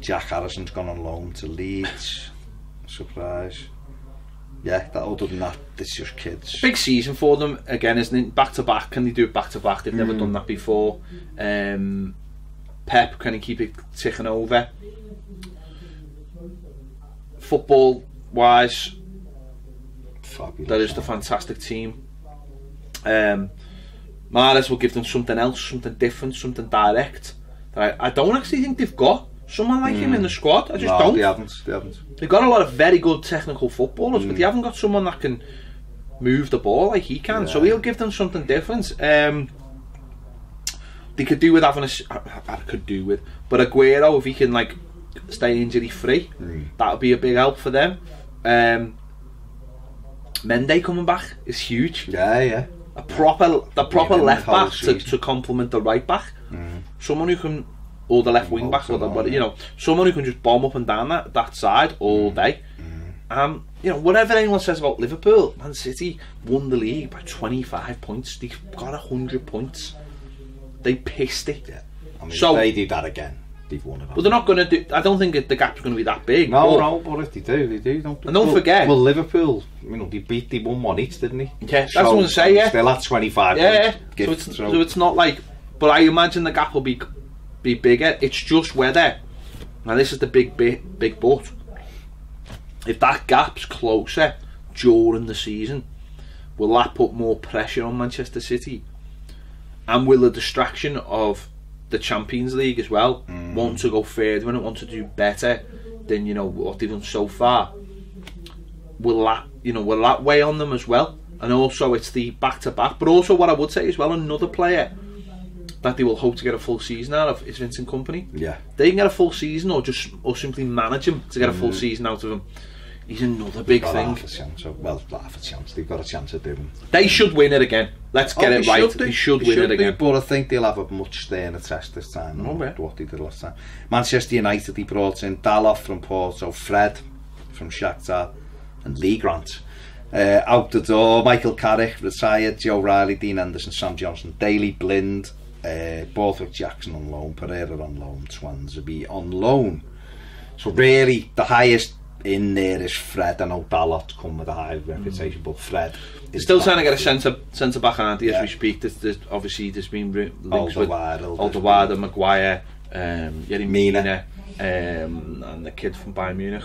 Jack Harrison's gone on loan to Leeds. Surprise. Yeah, other than that, it's just kids. Big season for them again, isn't it? Back to back. Can they do it back to back? They've never done that before. Pep, can he keep it ticking over? Football wise, fabulous. That is the fantastic team. Mahrez will give them something else, something different, something direct. That I don't actually think they've got someone like him in the squad. I just don't. They haven't. They've got a lot of very good technical footballers, but they haven't got someone that can move the ball like he can. So he'll give them something different. They could do with having but Aguero, if he can like stay injury free, that would be a big help for them. Mendy coming back is huge. Yeah. The proper left back to complement the right back. Someone who can, or the left wing back, or someone who can just bomb up and down that side all day. Whatever anyone says about Liverpool, Man City won the league by 25 points. They got 100 points. They pissed it. Yeah. I mean, if they do that again, they've won it. But they're not going to do. I don't think the gap's going to be that big. No, but if they do, they do. Don't forget. Well, Liverpool, they won one each, didn't they? Yeah, that's what I'm going to say. Yeah, still at 25. Yeah. So it's not like. But I imagine the gap will be bigger. It's just whether. Now this is the big but. If that gap's closer during the season, will that put more pressure on Manchester City? And will the distraction of the Champions League as well, want to go further and want to do better than what they've done so far, will that weigh on them as well? And also it's the back-to-back. But also what I would say as well, another player that they will hope to get a full season out of is Vincent Kompany. Yeah, they can get a full season or simply manage him to get a full season out of him. He's another big thing. Half a chance. They've got a chance of doing. They should win it again. Let's get it right. They should win it again. But I think they'll have a much sterner test this time than what they did last time. Manchester United, he brought in Dalot from Porto, Fred from Shakhtar, and Lee Grant. Out the door, Michael Carrick retired, Joe Riley, Dean Anderson, Sam Johnson, Daley Blind, Borthwick Jackson on loan, Pereira on loan, Swansea on loan. So really, the highest in there is Fred. I know Dalot come with a high reputation, but Fred is still trying to get a centre back, aren't he, as we speak. There's been links with Alderweireld, Maguire, Yerry Mina, and the kid from Bayern Munich.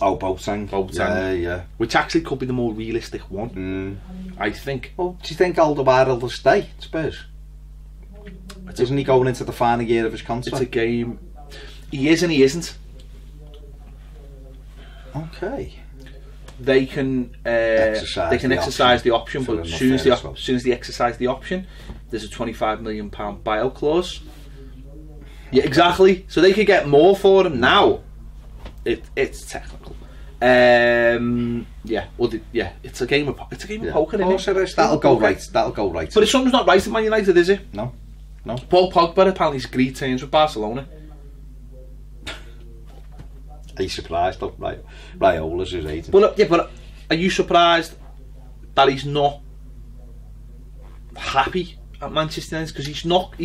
Oh, Boateng. Yeah. Which actually could be the more realistic one, I think. Well, do you think Alderweireld will stay at Spurs? Isn't he going into the final year of his contract? It's a game. He is and he isn't. Okay. They can exercise the option, but as soon as they exercise the option, there's a £25 million buyout clause. Yeah, exactly. So they could get more for him now. It's technical. Yeah. Well, it's a game of poker. Isn't it? That'll go right. But if something's not right at Man United, is it? No. Paul Pogba apparently agreed terms with Barcelona. Are you surprised though? Raiola's his agent. But are you surprised that he's not happy at Manchester United? Because he's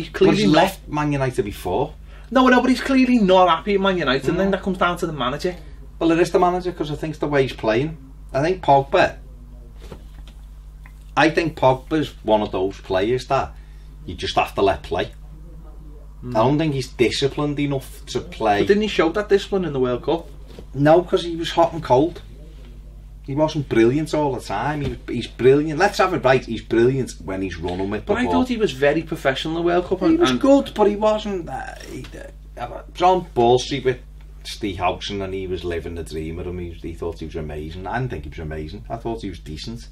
clearly left Man United before. No, but he's clearly not happy at Man United, and then that comes down to the manager. Well, it is the manager, because I think it's the way he's playing. I think Pogba's one of those players that you just have to let play. I don't think he's disciplined enough to play. But didn't he show that discipline in the World Cup? No, because he was hot and cold. He wasn't brilliant all the time. He's brilliant. Let's have it right. He's brilliant when he's running with the ball. But I thought he was very professional in the World Cup. He was good, but he wasn't. He was on Ball Street with Steve Housen, and he was living the dream with him. He thought he was amazing. I didn't think he was amazing. I thought he was decent.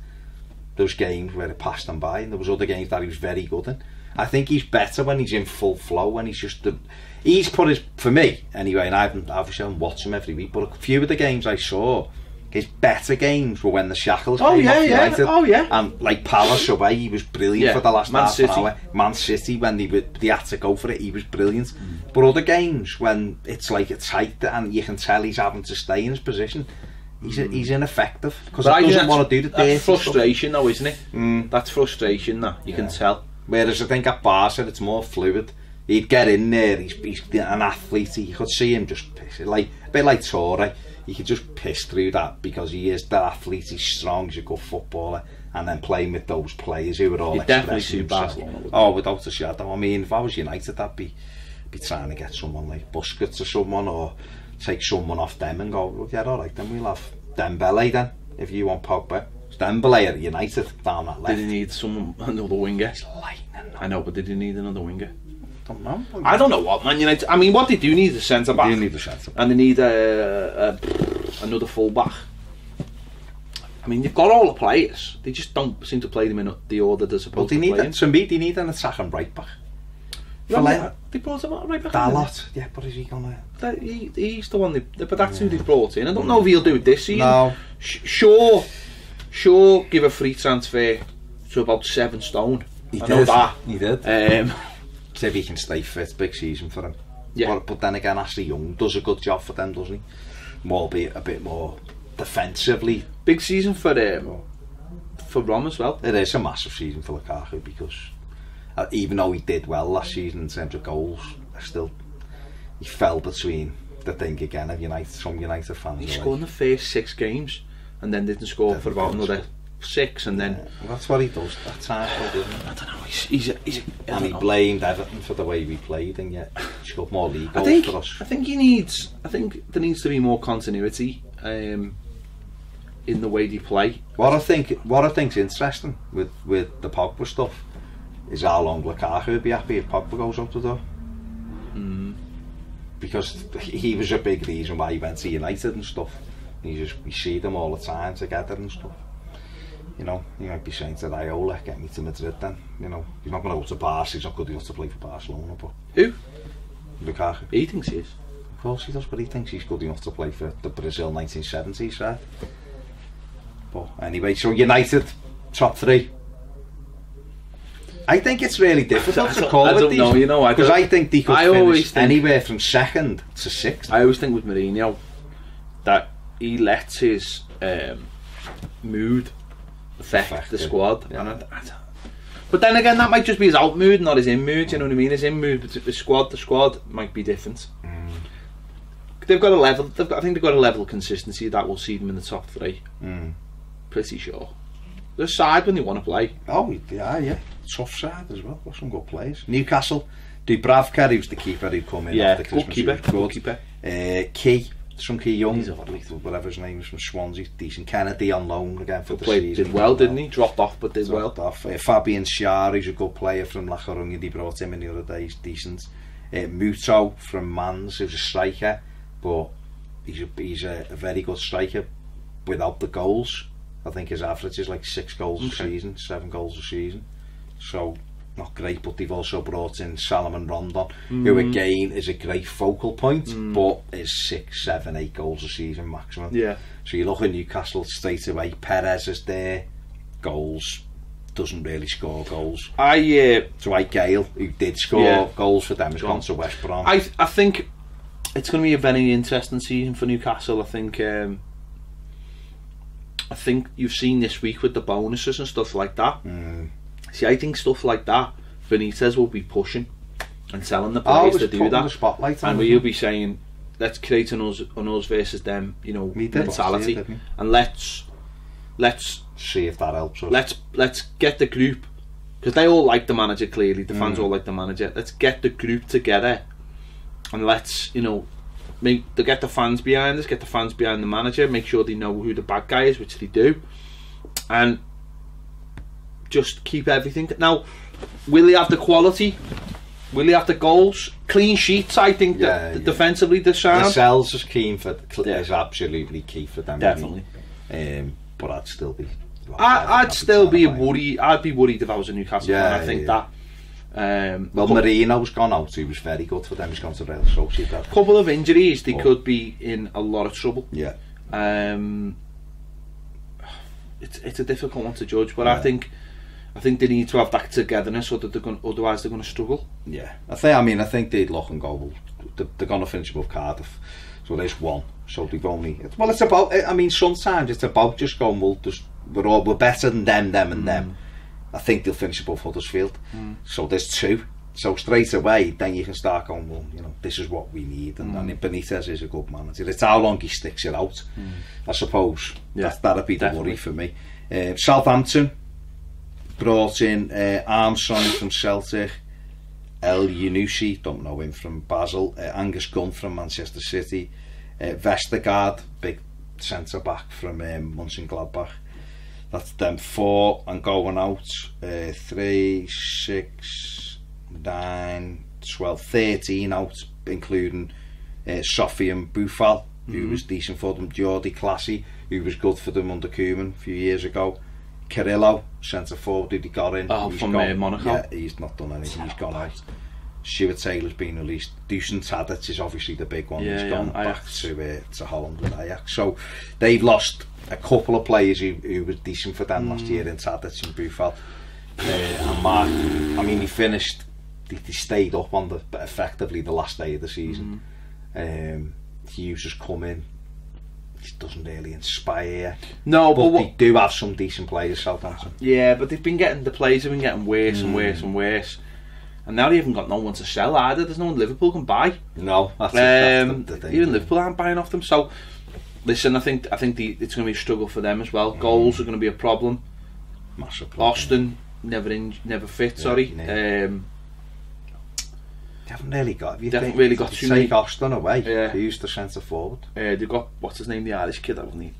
Those games where it passed him by, and there was other games that he was very good in. I think he's better when he's in full flow, when he's just he's put his, for me anyway, and I haven't watched him every week, but a few of the games I saw, his better games were when the shackles came off United. And like Palace away, he was brilliant for the last half an hour. Man City, when they had to go for it, he was brilliant. But other games, when it's like it's tight and you can tell he's having to stay in his position, he's ineffective, because he doesn't want to do the dirty stuff. Frustration though, isn't it? That's frustration that you can tell. Whereas I think at Barca it's more fluid. He'd get in there, he's an athlete, you could see him just piss it, a bit like Toure. You could just piss through that because he is the athlete, he's strong, he's a good footballer, and then playing with those players who are all expressing themselves. Without a shadow. I mean, if I was United, I'd be trying to get someone like Busquets or someone, or take someone off them and go, well, yeah, alright, then we'll have Dembele then, if you want Pogba. Dembele at United down that left. Did he need another winger? It's lightning. I know, but did he need another winger? Don't know. I don't know what Man United. I mean, what they do need is a centre back. They do need a centre back, and they need another full back. I mean, you've got all the players. They just don't seem to play them in the order they're supposed to play in. To me, they need an attacking right back. They brought him out right back. Dalot, yeah, but is he gonna? He's the one. But that's who they brought in. I don't know if he'll do it this season. No. Sure, give a free transfer to about 7 stone. He did. See if he can stay fit. Big season for him. Yeah. But then again, Ashley Young does a good job for them, doesn't he? Albeit a bit more defensively. Big season for Rom as well. It is a massive season for Lukaku, because even though he did well last season in terms of goals, he fell between the thing again of some United fans. He scored in the first 6 games and then didn't score for about another 6, and then that's what he does. That's hard, doesn't he? I don't know. And he blamed Everton for the way we played, and yet he scored more league goals for us. I think there needs to be more continuity in the way they play. What I think's interesting with the Pogba stuff is how long Lukaku would be happy if Pogba goes up the door. Because he was a big reason why he went to United and stuff. We see them all the time together and stuff. You know, he might be saying to Raiola, get me to Madrid then. You know, he's not going to go to Barca, he's not good enough to play for Barcelona. But who? Lukaku. He thinks he is. Of course he does, but he thinks he's good enough to play for the Brazil 1970s, right? But anyway, so United, top 3. I think it's really difficult to call with these. Because I think they could finish anywhere from 2nd to 6th. I always think with Mourinho that he lets his mood affect the squad. Yeah. But then again, that might just be his out mood, not his in mood. You know what I mean? His in mood, but the squad might be different. They've got a level. I think they've got a level of consistency that will see them in the top 3. Pretty sure. They're a side when they want to play. Oh yeah. Tough side as well. Got some good players. Newcastle. Dubravka, who's the keeper who come in after Christmas. Goalkeeper. Key. Chunky Young, whatever his name is, from Swansea, decent. Kennedy on loan again for the season. Did well, didn't he? Dropped off, but did Dropped well. Off. Fabian Schär, he's a good player from Lacharunga. They brought him in the other day, he's decent. Muto from Mans, who's a striker, but he's a very good striker without the goals. I think his average is like 6 goals a season, 7 goals a season. So not great, but they've also brought in Salomon Rondon, who again is a great focal point, but is 6, 7, 8 goals a season maximum. Yeah. So you look at Newcastle straight away. Perez is there, goals, doesn't really score goals. Dwight Gale, who did score goals for them, has gone to West Brom. I think it's going to be a very interesting season for Newcastle. I think you've seen this week with the bonuses and stuff like that. See, I think stuff like that, Benitez will be pushing and telling the players to do that. The spotlight and we'll be saying, let's create an us versus them, mentality, and let's see if that helps us. Let's get the group, because they all like the manager, clearly the fans all like the manager. Let's get the group together and let's get the fans behind us, get the fans behind the manager, make sure they know who the bad guy is, which they do, and just keep everything. Now, will he have the quality? Will he have the goals? Clean sheets, I think. Defensively, the sound. Lascelles is keen for is absolutely key for them. Definitely. But I'd still be. I'd still be worried. I'd be worried if I was a Newcastle fan. I think that. Well, Marino's gone out. He was very good for them. He's gone to Real Sociedad. Couple of injuries, they could be in a lot of trouble. Yeah. It's a difficult one to judge, but I think they need to have that togetherness, otherwise they're going to struggle. Yeah, I think they'd look and go, well, they're going to finish above Cardiff, so there's one. So they've only. Well, it's about. Sometimes it's about just going. Well, we're better than them, and them. I think they'll finish above Huddersfield. So there's 2. So straight away, then you can start going. Well, this is what we need, and Benitez is a good manager. It's how long he sticks it out. I suppose that'd be the worry for me. Southampton brought in Armstrong from Celtic, El Yunusi, don't know him, from Basel, Angus Gunn from Manchester City, Vestergaard, big centre back from Mönchengladbach. That's them 4 and going out. 3, 6, 9, 12, 13 out, including Sofian Boufal, who was decent for them, Jordi Classy, who was good for them under Koeman a few years ago, Carrillo, centre forward, who he got in. From Monaco. Yeah, he's not done anything, he's gone out. Stuart Taylor's been released. Dusan Tadic is obviously the big one. He's gone back to Holland with Ajax. So they've lost a couple of players who were decent for them last year in Tadic and Boufal. And Mark, he finished, he stayed up on effectively the last day of the season. Hughes has come in. He doesn't really inspire. No, but they do have some decent players, Southampton. Yeah, but the players have been getting worse and worse and worse. And now they haven't got no one to sell either. There's no one Liverpool can buy. No, that's the thing. Even Liverpool aren't buying off them. So, listen, I think it's going to be a struggle for them as well. Goals are going to be a problem. Massive problem. Austin never fit. Sorry. They haven't really got. They haven't really got too many. Take Austin away. Who's the centre forward? They've got, what's his name, the Irish kid, haven't he?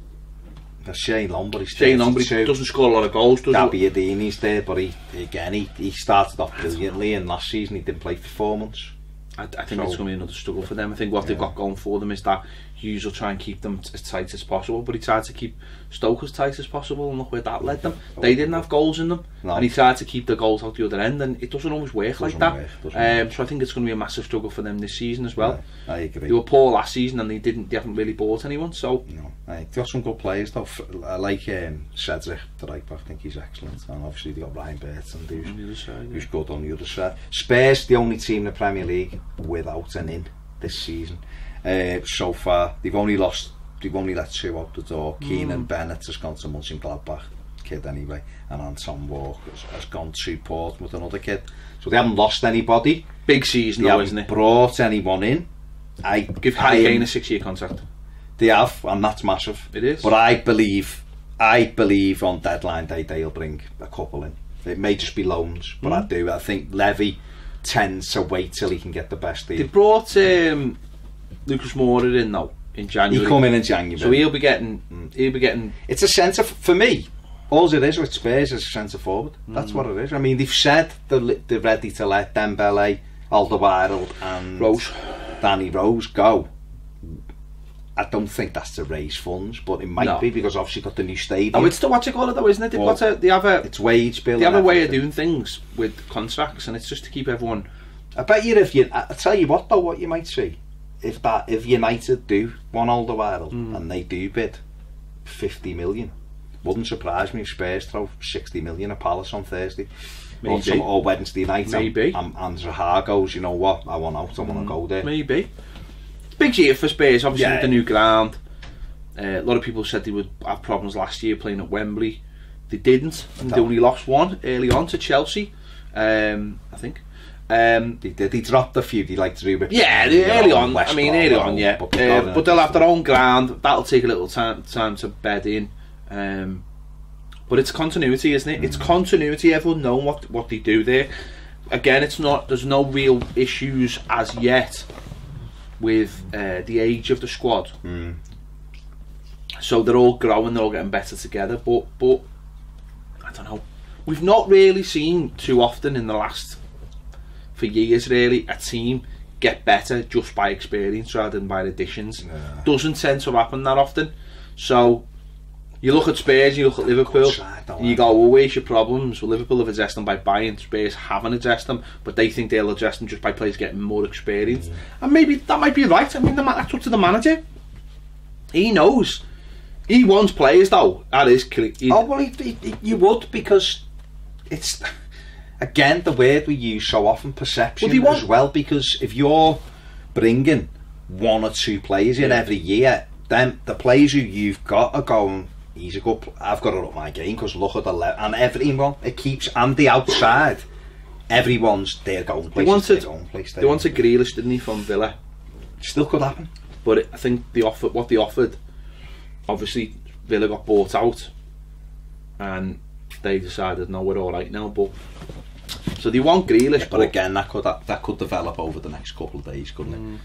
Shane Lombard. Shane Lombard doesn't score a lot of goals, does he? Gabbiadini's there, but he started off brilliantly, and last season he didn't play for 4 months. I think it's going to be another struggle for them. I think what they've got going for them is that Hughes will try and keep them as tight as possible, but he tried to keep Stoke as tight as possible, and look where that led them. They didn't have goals in them, and he tried to keep the goals out the other end, and it doesn't always work like that. So I think it's going to be a massive struggle for them this season as well. I agree. They were poor last season, and they haven't really bought anyone. So they've got some good players though. I like Cedric, the right back. I think he's excellent, and obviously they got Ryan Burton, who's good on the other side. Spurs, the only team in the Premier League without an in this season. So far they've only let 2 out the door. Keenan Bennett has gone to Mönchengladbach, kid anyway, and Anton Walker has gone to Portsmouth, another kid. So they haven't lost anybody. Big season though, isn't it? Brought anyone in. I give Harry Kane a 6-year contract. They have, and that's massive. It is. But I believe on deadline day they'll bring a couple in. It may just be loans, but I think Levy tends to wait till he can get the best deal. They brought Lucas Moura in though. in January. He come in January. So he'll be getting. It's a centre for me. All it is with Spurs is a centre forward. That's what it is. I mean, they've said they're ready to let Dembele, Alderweireld, and Danny Rose go. I don't think that's to raise funds, but it might be, because obviously got the new stadium. Oh, it's the what's it called though, isn't it? It's wage bill. They have a way of doing things with contracts, and it's just to keep everyone. I bet you I tell you what though, what you might see if United do one Alderweireld and they do bid 50 million, wouldn't surprise me if Spurs throw 60 million at Palace on Thursday. Maybe. Or Wednesday night. Maybe. And Zaha goes, you know what, I want out, I want to go there. Maybe. Big year for Spurs, obviously, with the new ground. A lot of people said they would have problems last year playing at Wembley. They didn't. They only lost one early on to Chelsea, I think. They dropped a few. They like to do with early on. I mean, early on, yeah. But they'll have their own ground. That'll take a little time to bed in. But it's continuity, isn't it? It's continuity. Everyone knows what they do there. Again, it's not. There's no real issues as yet with the age of the squad. So they're all growing, they're all getting better together, but I don't know, we've not really seen too often in the last, for years really, a team get better just by experience rather than by additions. Doesn't tend to happen that often. So you look at Spurs, you look at Liverpool, and you go, well, where's your problems? Well, Liverpool have addressed them by buying. Spurs haven't addressed them, but they think they'll address them just by players getting more experience. And maybe that might be right. I mean, that's up to the manager. He knows. He wants players, though. That is clear. You would, because it's, again, the word we use so often, perception as well, because if you're bringing one or two players in every year, then the players who you've got are going, he's a good. I've got to up my game, because look at the level, and everyone it keeps, and the outside, everyone's they're going places. They wanted Grealish, didn't he, from Villa? Still could happen, but I think what they offered. Obviously, Villa got bought out, and they decided no, we're all right now. But so they want Grealish, but again, that could develop over the next couple of days, couldn't it?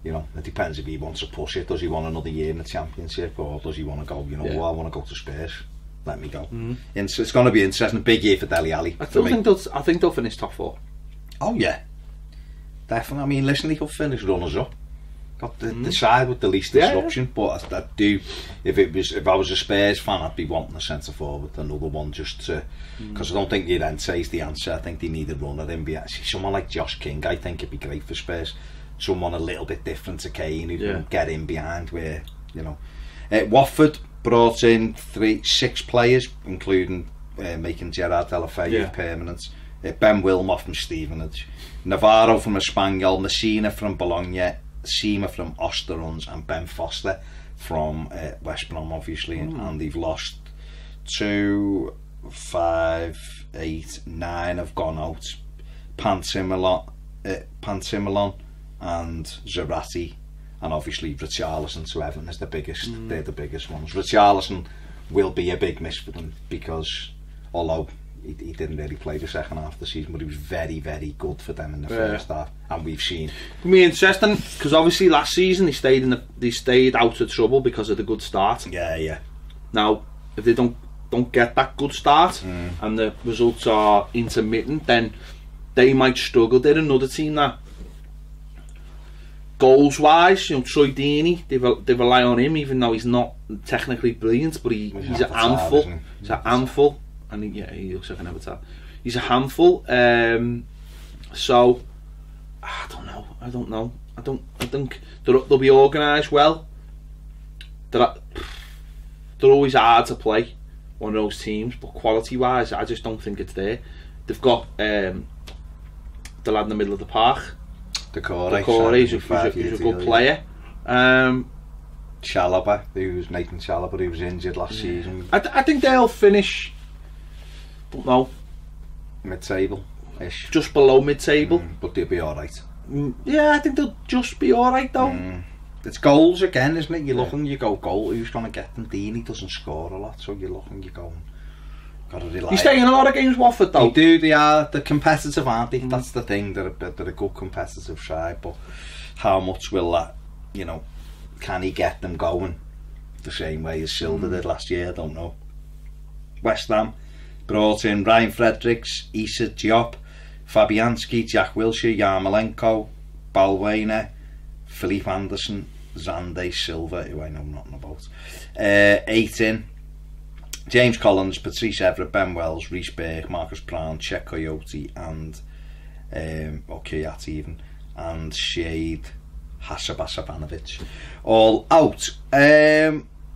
You know, it depends if he wants to push it. Does he want another year in the Championship, or does he want to go, you know, well, I want to go to Spurs, let me go. And so it's going to be interesting. A big year for Dele Alli. I think they'll finish top 4. Oh yeah, definitely. I mean, listen, he could finish runners up. Got the side with the least disruption, but I do. If I was a Spurs fan, I'd be wanting a centre forward, another one, just to, because I don't think Llorente is the answer. I think they need a runner in. Someone like Josh King, I think it'd be great for Spurs. Someone a little bit different to Kane, who can get in behind, where, you know. Watford brought in 6 players, including making Gerard Deulofeu permanent. Ben Wilmot from Stevenage, Navarro from Espanyol, Messina from Bologna, Seema from Osterunds, and Ben Foster from West Brom, obviously. And they've lost 2, 5, 8, 9 have gone out. Pantimelon and Zarate, and obviously Richarlison to Everton is the biggest. They're the biggest ones. Richarlison will be a big miss for them, because although he didn't really play the second half of the season, but he was very, very good for them in the first half, and we've seen. It'll be interesting, because obviously last season they stayed out of trouble because of the good start. Yeah. Now, if they don't get that good start and the results are intermittent, then they might struggle. They're another team that, goals wise, you know, Troy Deeney, they rely on him, even though he's not technically brilliant, but he's a handful. He's a handful, and he looks like an avatar. He's a handful. So I don't know. I think they'll be organised well. They're always hard to play, one of those teams, but quality wise, I just don't think it's there. They've got the lad in the middle of the park. Decore, he's a good player. Chalobah, Nathan Chalobah, who was injured last season. I think they'll finish, don't know, mid-table-ish. Just below mid-table. But they'll be alright. Yeah, I think they'll just be alright though. It's goals again, isn't it? You look and you go, goal, who's going to get them? Deeney doesn't score a lot, so you look and you go, got to rely. You stay in a lot of games, Watford, though. They are the competitive, aren't they? That's the thing. They're a good competitive side, but how much will that, you know, can he get them going the same way as Silva did last year? I don't know. West Ham brought in Ryan Fredericks, Issa Diop, Fabianski, Jack Wilshere, Yarmolenko, Balbuena, Philippe Anderson, Zande Silva, who I know nothing about. 8 in. James Collins, Patrice Everett, Ben Wells, Reece Berg, Marcus Brown, Czech Coyote, and Kiyat even, and Shade Hasabasabanovic. All out.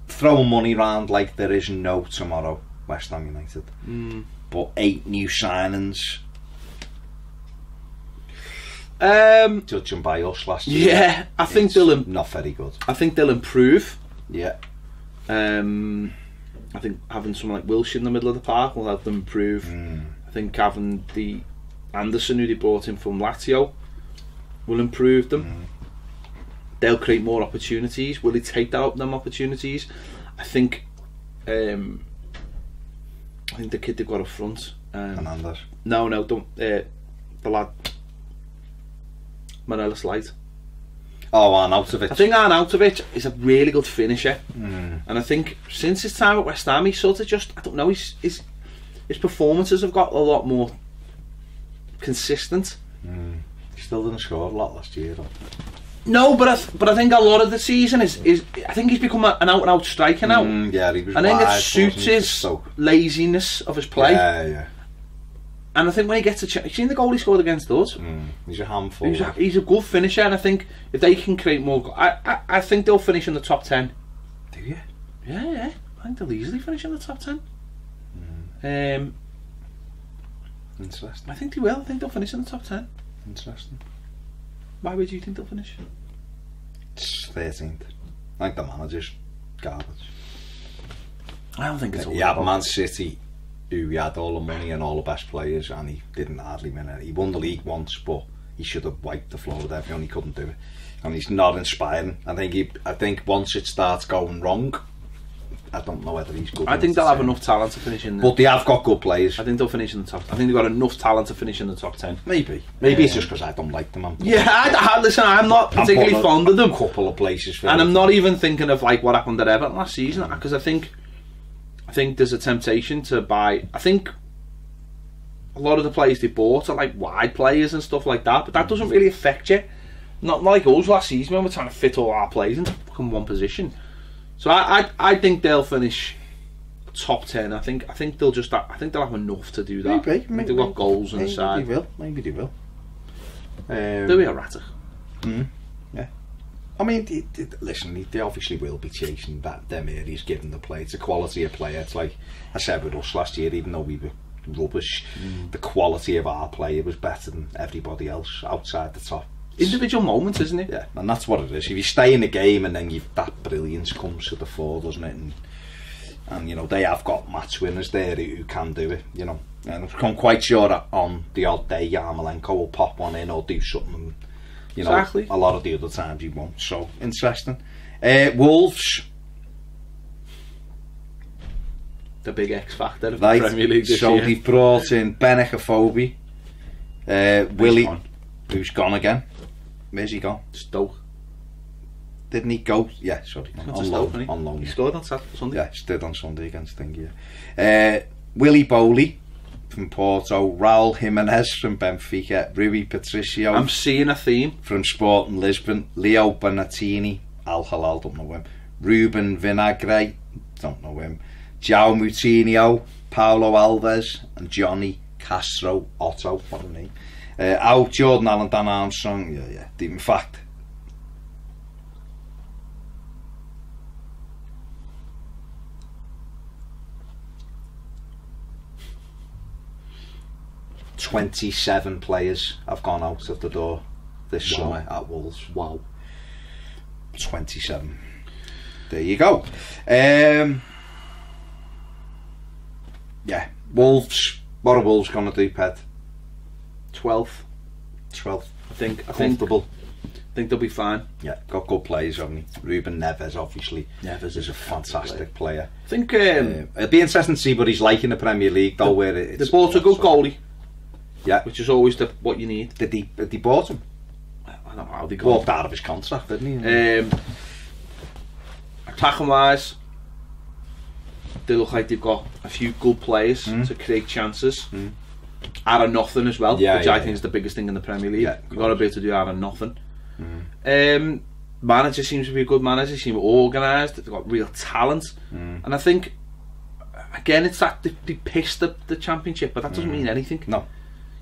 Throwing money round like there is no tomorrow. West Ham United. But 8 new signings. Judging by us last year. Yeah, I think they'll not very good. I think they'll improve. Yeah. I think having someone like Wilshere in the middle of the park will help them improve. I think having the Anderson, who they brought in from Lazio, will improve them. They'll create more opportunities. Will they take them opportunities? I think the kid they've got up front. Fernandez. No, don't. The lad. Manelis Light. Oh, Arnautovic. I think Arnautovic is a really good finisher, and I think since his time at West Ham, he's sort of just, I don't know, his performances have got a lot more consistent. He still didn't score a lot last year, though. No, but I think a lot of the season is I think he's become an out and out striker now. Yeah, he was. I think it suits his laziness of his play. Yeah. And I think when he gets a chance, you've seen the goal he scored against us. He's a handful. He's a good finisher, and I think if they can create more, I think they'll finish in the top 10. Do you? Yeah. I think they'll easily finish in the top 10. Interesting. I think they will. I think they'll finish in the top 10. Interesting. Why would you think they'll finish? It's 13th. I think the manager's garbage. I don't think it's all He had Man City, who he had all the money and all the best players, and he didn't hardly win it. He won the league once, but he should have wiped the floor with everyone. He couldn't do it, and he's not inspiring. I think once it starts going wrong, I don't know whether he's good. I think they'll have enough talent to finish in. But they have got good players. I think they'll finish in the top. I think they've got enough talent to finish in the top 10. Maybe it's just because I don't like them. Listen, I'm not particularly fond of them. A couple of places, and I'm not even thinking of like what happened at Everton last season, because I think there's a temptation to buy. I think a lot of the players they bought are like wide players and stuff like that, but that doesn't really affect you. Not like us last season when we're trying to fit all our players into fucking one position. So I think they'll finish top 10. I think they'll have enough to do that. Maybe they've got goals on the side. Maybe they will. They'll be a ratter. Yeah. I mean, listen, they obviously will be chasing them areas given the play. It's a quality of player. It's like I said with us last year, even though we were rubbish, the quality of our player was better than everybody else outside the top. Individual moments, isn't it? Yeah, and that's what it is. If you stay in the game and then that brilliance comes to the fore, doesn't it? And you know, they have got match winners there who can do it, you know. And I'm quite sure that on the odd day Yarmolenko will pop one in or do something, you know. Exactly. A lot of the other times he won't. So, interesting. Wolves. The big X factor of the Premier League this so year. they've brought in Benekofobi, Willie, who's gone again. Where's he gone? Stoke. Didn't he go? Yeah, sorry. On loan. He scored on Sunday. Yeah, he did on Sunday against Thingy. Willie Bowley from Porto, Raul Jimenez from Benfica, Rui Patricio. I'm seeing a theme. From Sporting Lisbon, Leo Bonatini, Al Hilal, don't know him. Ruben Vinagre, don't know him. João Moutinho, Paulo Alves, and Johnny Castro Otto. What a name. Out Jordan Allen, Dan Armstrong. Yeah. In fact, $27 players have gone out of the door this summer at Wolves. Wow. 27. There you go. Yeah, Wolves. What are Wolves going to do, Ped? 12th. I think Comfortable. I think they'll be fine. Yeah, got good players, haven't he? Ruben Neves, obviously. Neves is a fantastic player. I think it'll be interesting to see what he's like in the Premier League, though. Where it's they bought a good goalie. Yeah, which is always what you need. Did he bought him? I don't know how they walked out of his contract, didn't he? attacking wise, they look like they've got a few good players to create chances out of nothing as well, which I think is the biggest thing in the Premier League. You've got to be able to do out of nothing. Manager seems to be a good manager, seems organised, they've got real talent, and I think again it's that they pissed the Championship, but that doesn't mean anything. No,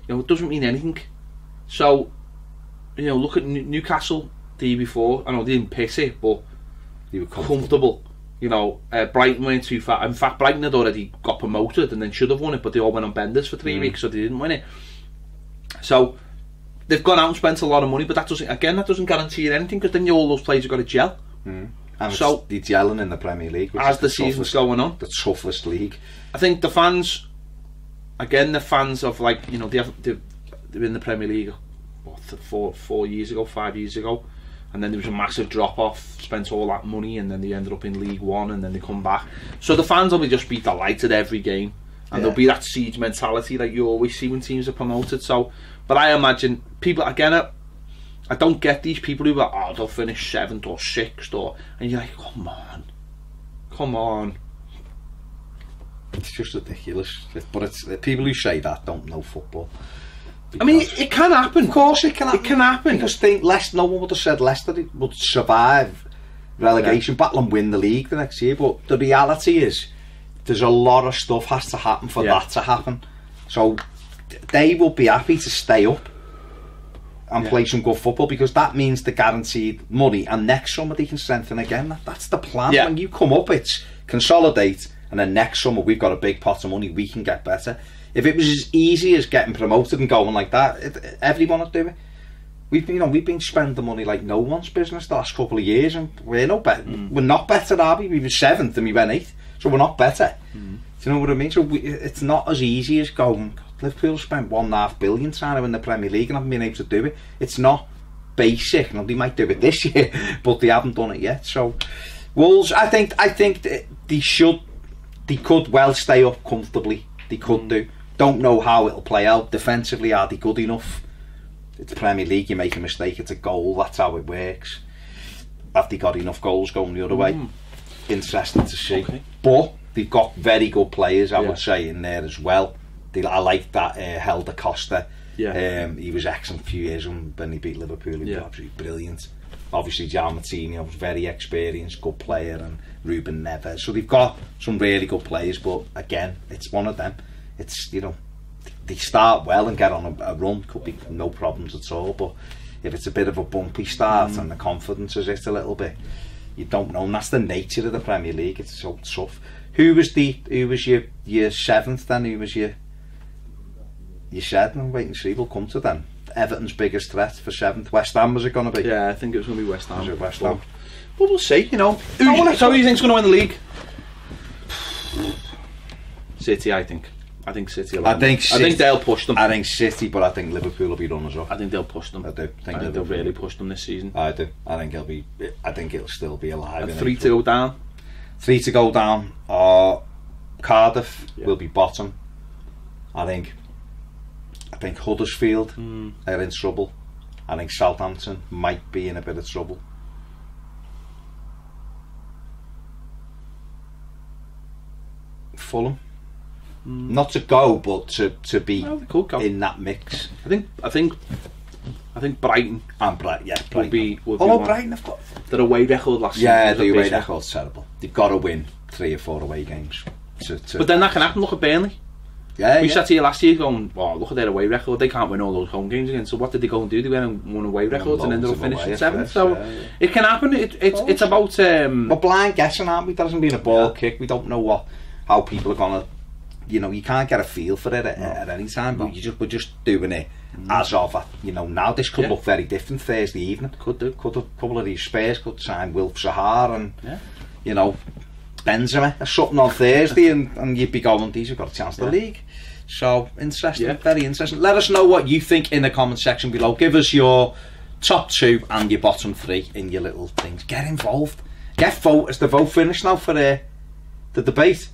you know, it doesn't mean anything. So, you know, look at Newcastle the year before. I know they didn't piss it, but they were comfortable. You know, Brighton went too far. In fact, Brighton had already got promoted and then should have won it, but they all went on benders for 3 weeks, so they didn't win it. So they've gone out and spent a lot of money, but that doesn't guarantee you anything, because then all those players have got to gel. And so they're gelling in the Premier League, which as the season's going on, the toughest league. I think the fans, again, the fans of, like, you know, they're in the Premier League what, 4 years ago, 5 years ago, and then there was a massive drop off, spent all that money, and then they ended up in League One, and then they come back. So the fans will just be delighted every game, and there'll be that siege mentality that you always see when teams are promoted. So, but I imagine people, again, I don't get these people who are, they'll finish 7th or 6th, and you're like, come on. It's just ridiculous. But it's people who say that don't know football. I mean, it can happen. Of course it can happen. It can happen. Because no one would have said Leicester would survive relegation battle and win the league the next year. But the reality is, there's a lot of stuff has to happen for that to happen. So they will be happy to stay up and play some good football, because that means the guaranteed money, and next summer they can strengthen again. That's the plan. When you come up, it's consolidate, and then next summer we've got a big pot of money, we can get better. If it was as easy as getting promoted and going like that, everyone would do it. We've been spending money like no one's business the last couple of years, and we're no better. We're not better, are we? We were 7th and we went 8th, so we're not better. Do you know what I mean? So it's not as easy as going. Liverpool spent £1.5 billion trying to win the Premier League and haven't been able to do it. It's not basic. Now, they might do it this year, but they haven't done it yet. So Wolves, I think they could well stay up comfortably. They could do. Don't know how it'll play out. Defensively, are they good enough? It's the Premier League, you make a mistake, it's a goal, that's how it works. Have they got enough goals going the other way? Interesting to see. But they've got very good players, I would say, in there as well. I like that Helder Costa. He was excellent a few years when he beat Liverpool. He was absolutely brilliant. Obviously, Gian Martino was very experienced, good player, and Ruben Neves. So they've got some really good players, but again, it's one of them. It's, you know, they start well and get on a run, could be no problems at all. But if it's a bit of a bumpy start and the confidence is hit a little bit, you don't know. And that's the nature of the Premier League. It's so tough. Who was your 7th then? Who was your 7th? I'm waiting to see. We'll come to them. Everton's biggest threat for 7th. West Ham, was it going to be? Yeah, I think it was going to be West Ham. Was it West Ham? But we'll see, you know. So who do you think's going to win the league? City, I think. I think City will. I think they'll push them. I think City, but I think Liverpool will be runners up. I think they'll push them. I do. I think they'll really push them this season. I do. I think it'll still be alive. And 3 to go down. 3 to go down. Cardiff will be bottom. I think Huddersfield are in trouble. I think Southampton might be in a bit of trouble. Fulham. Not to go, but to be in that mix. I think Brighton and Brighton will be Brighton have got their away record last season. Yeah, the away record's terrible. They've got to win 3 or 4 away games. But then that can happen. Look at Burnley. We sat here last year going, "Oh, look at their away record. They can't win all those home games again." So what did they go and do? They went and won away records and ended up finishing 7th. So it can happen. It's about. We're blind guessing, aren't we? There hasn't been a ball kick. We don't know how people are gonna. You know, you can't get a feel for it at any time. But we're just doing it as of now. This could look very different Thursday evening. Could a couple of these Spurs could sign Wilf Sahar and Benzema or something on Thursday, and you'd be going, these have got a chance to the league. So interesting, very interesting. Let us know what you think in the comment section below. Give us your top 2 and your bottom 3 in your little things. Get involved. Get vote. Is the vote finished now for the debate?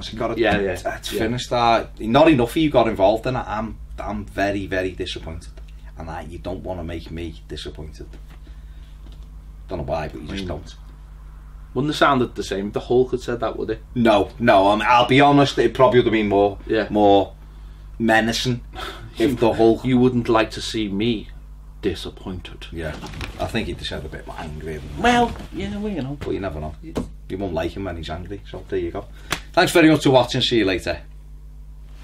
It's finished. Not enough of you got involved in it. I'm very, very disappointed, and you don't want to make me disappointed. Don't know why, but you just don't. Wouldn't have sounded the same if the Hulk had said that, would it? No. I'll be honest. It probably would have been more menacing if the Hulk. You wouldn't like to see me disappointed. Yeah, I think he'd said a bit more angry. Well, yeah, well, you know. But you never know. You won't like him when he's angry. So there you go. Thanks very much for watching. See you later.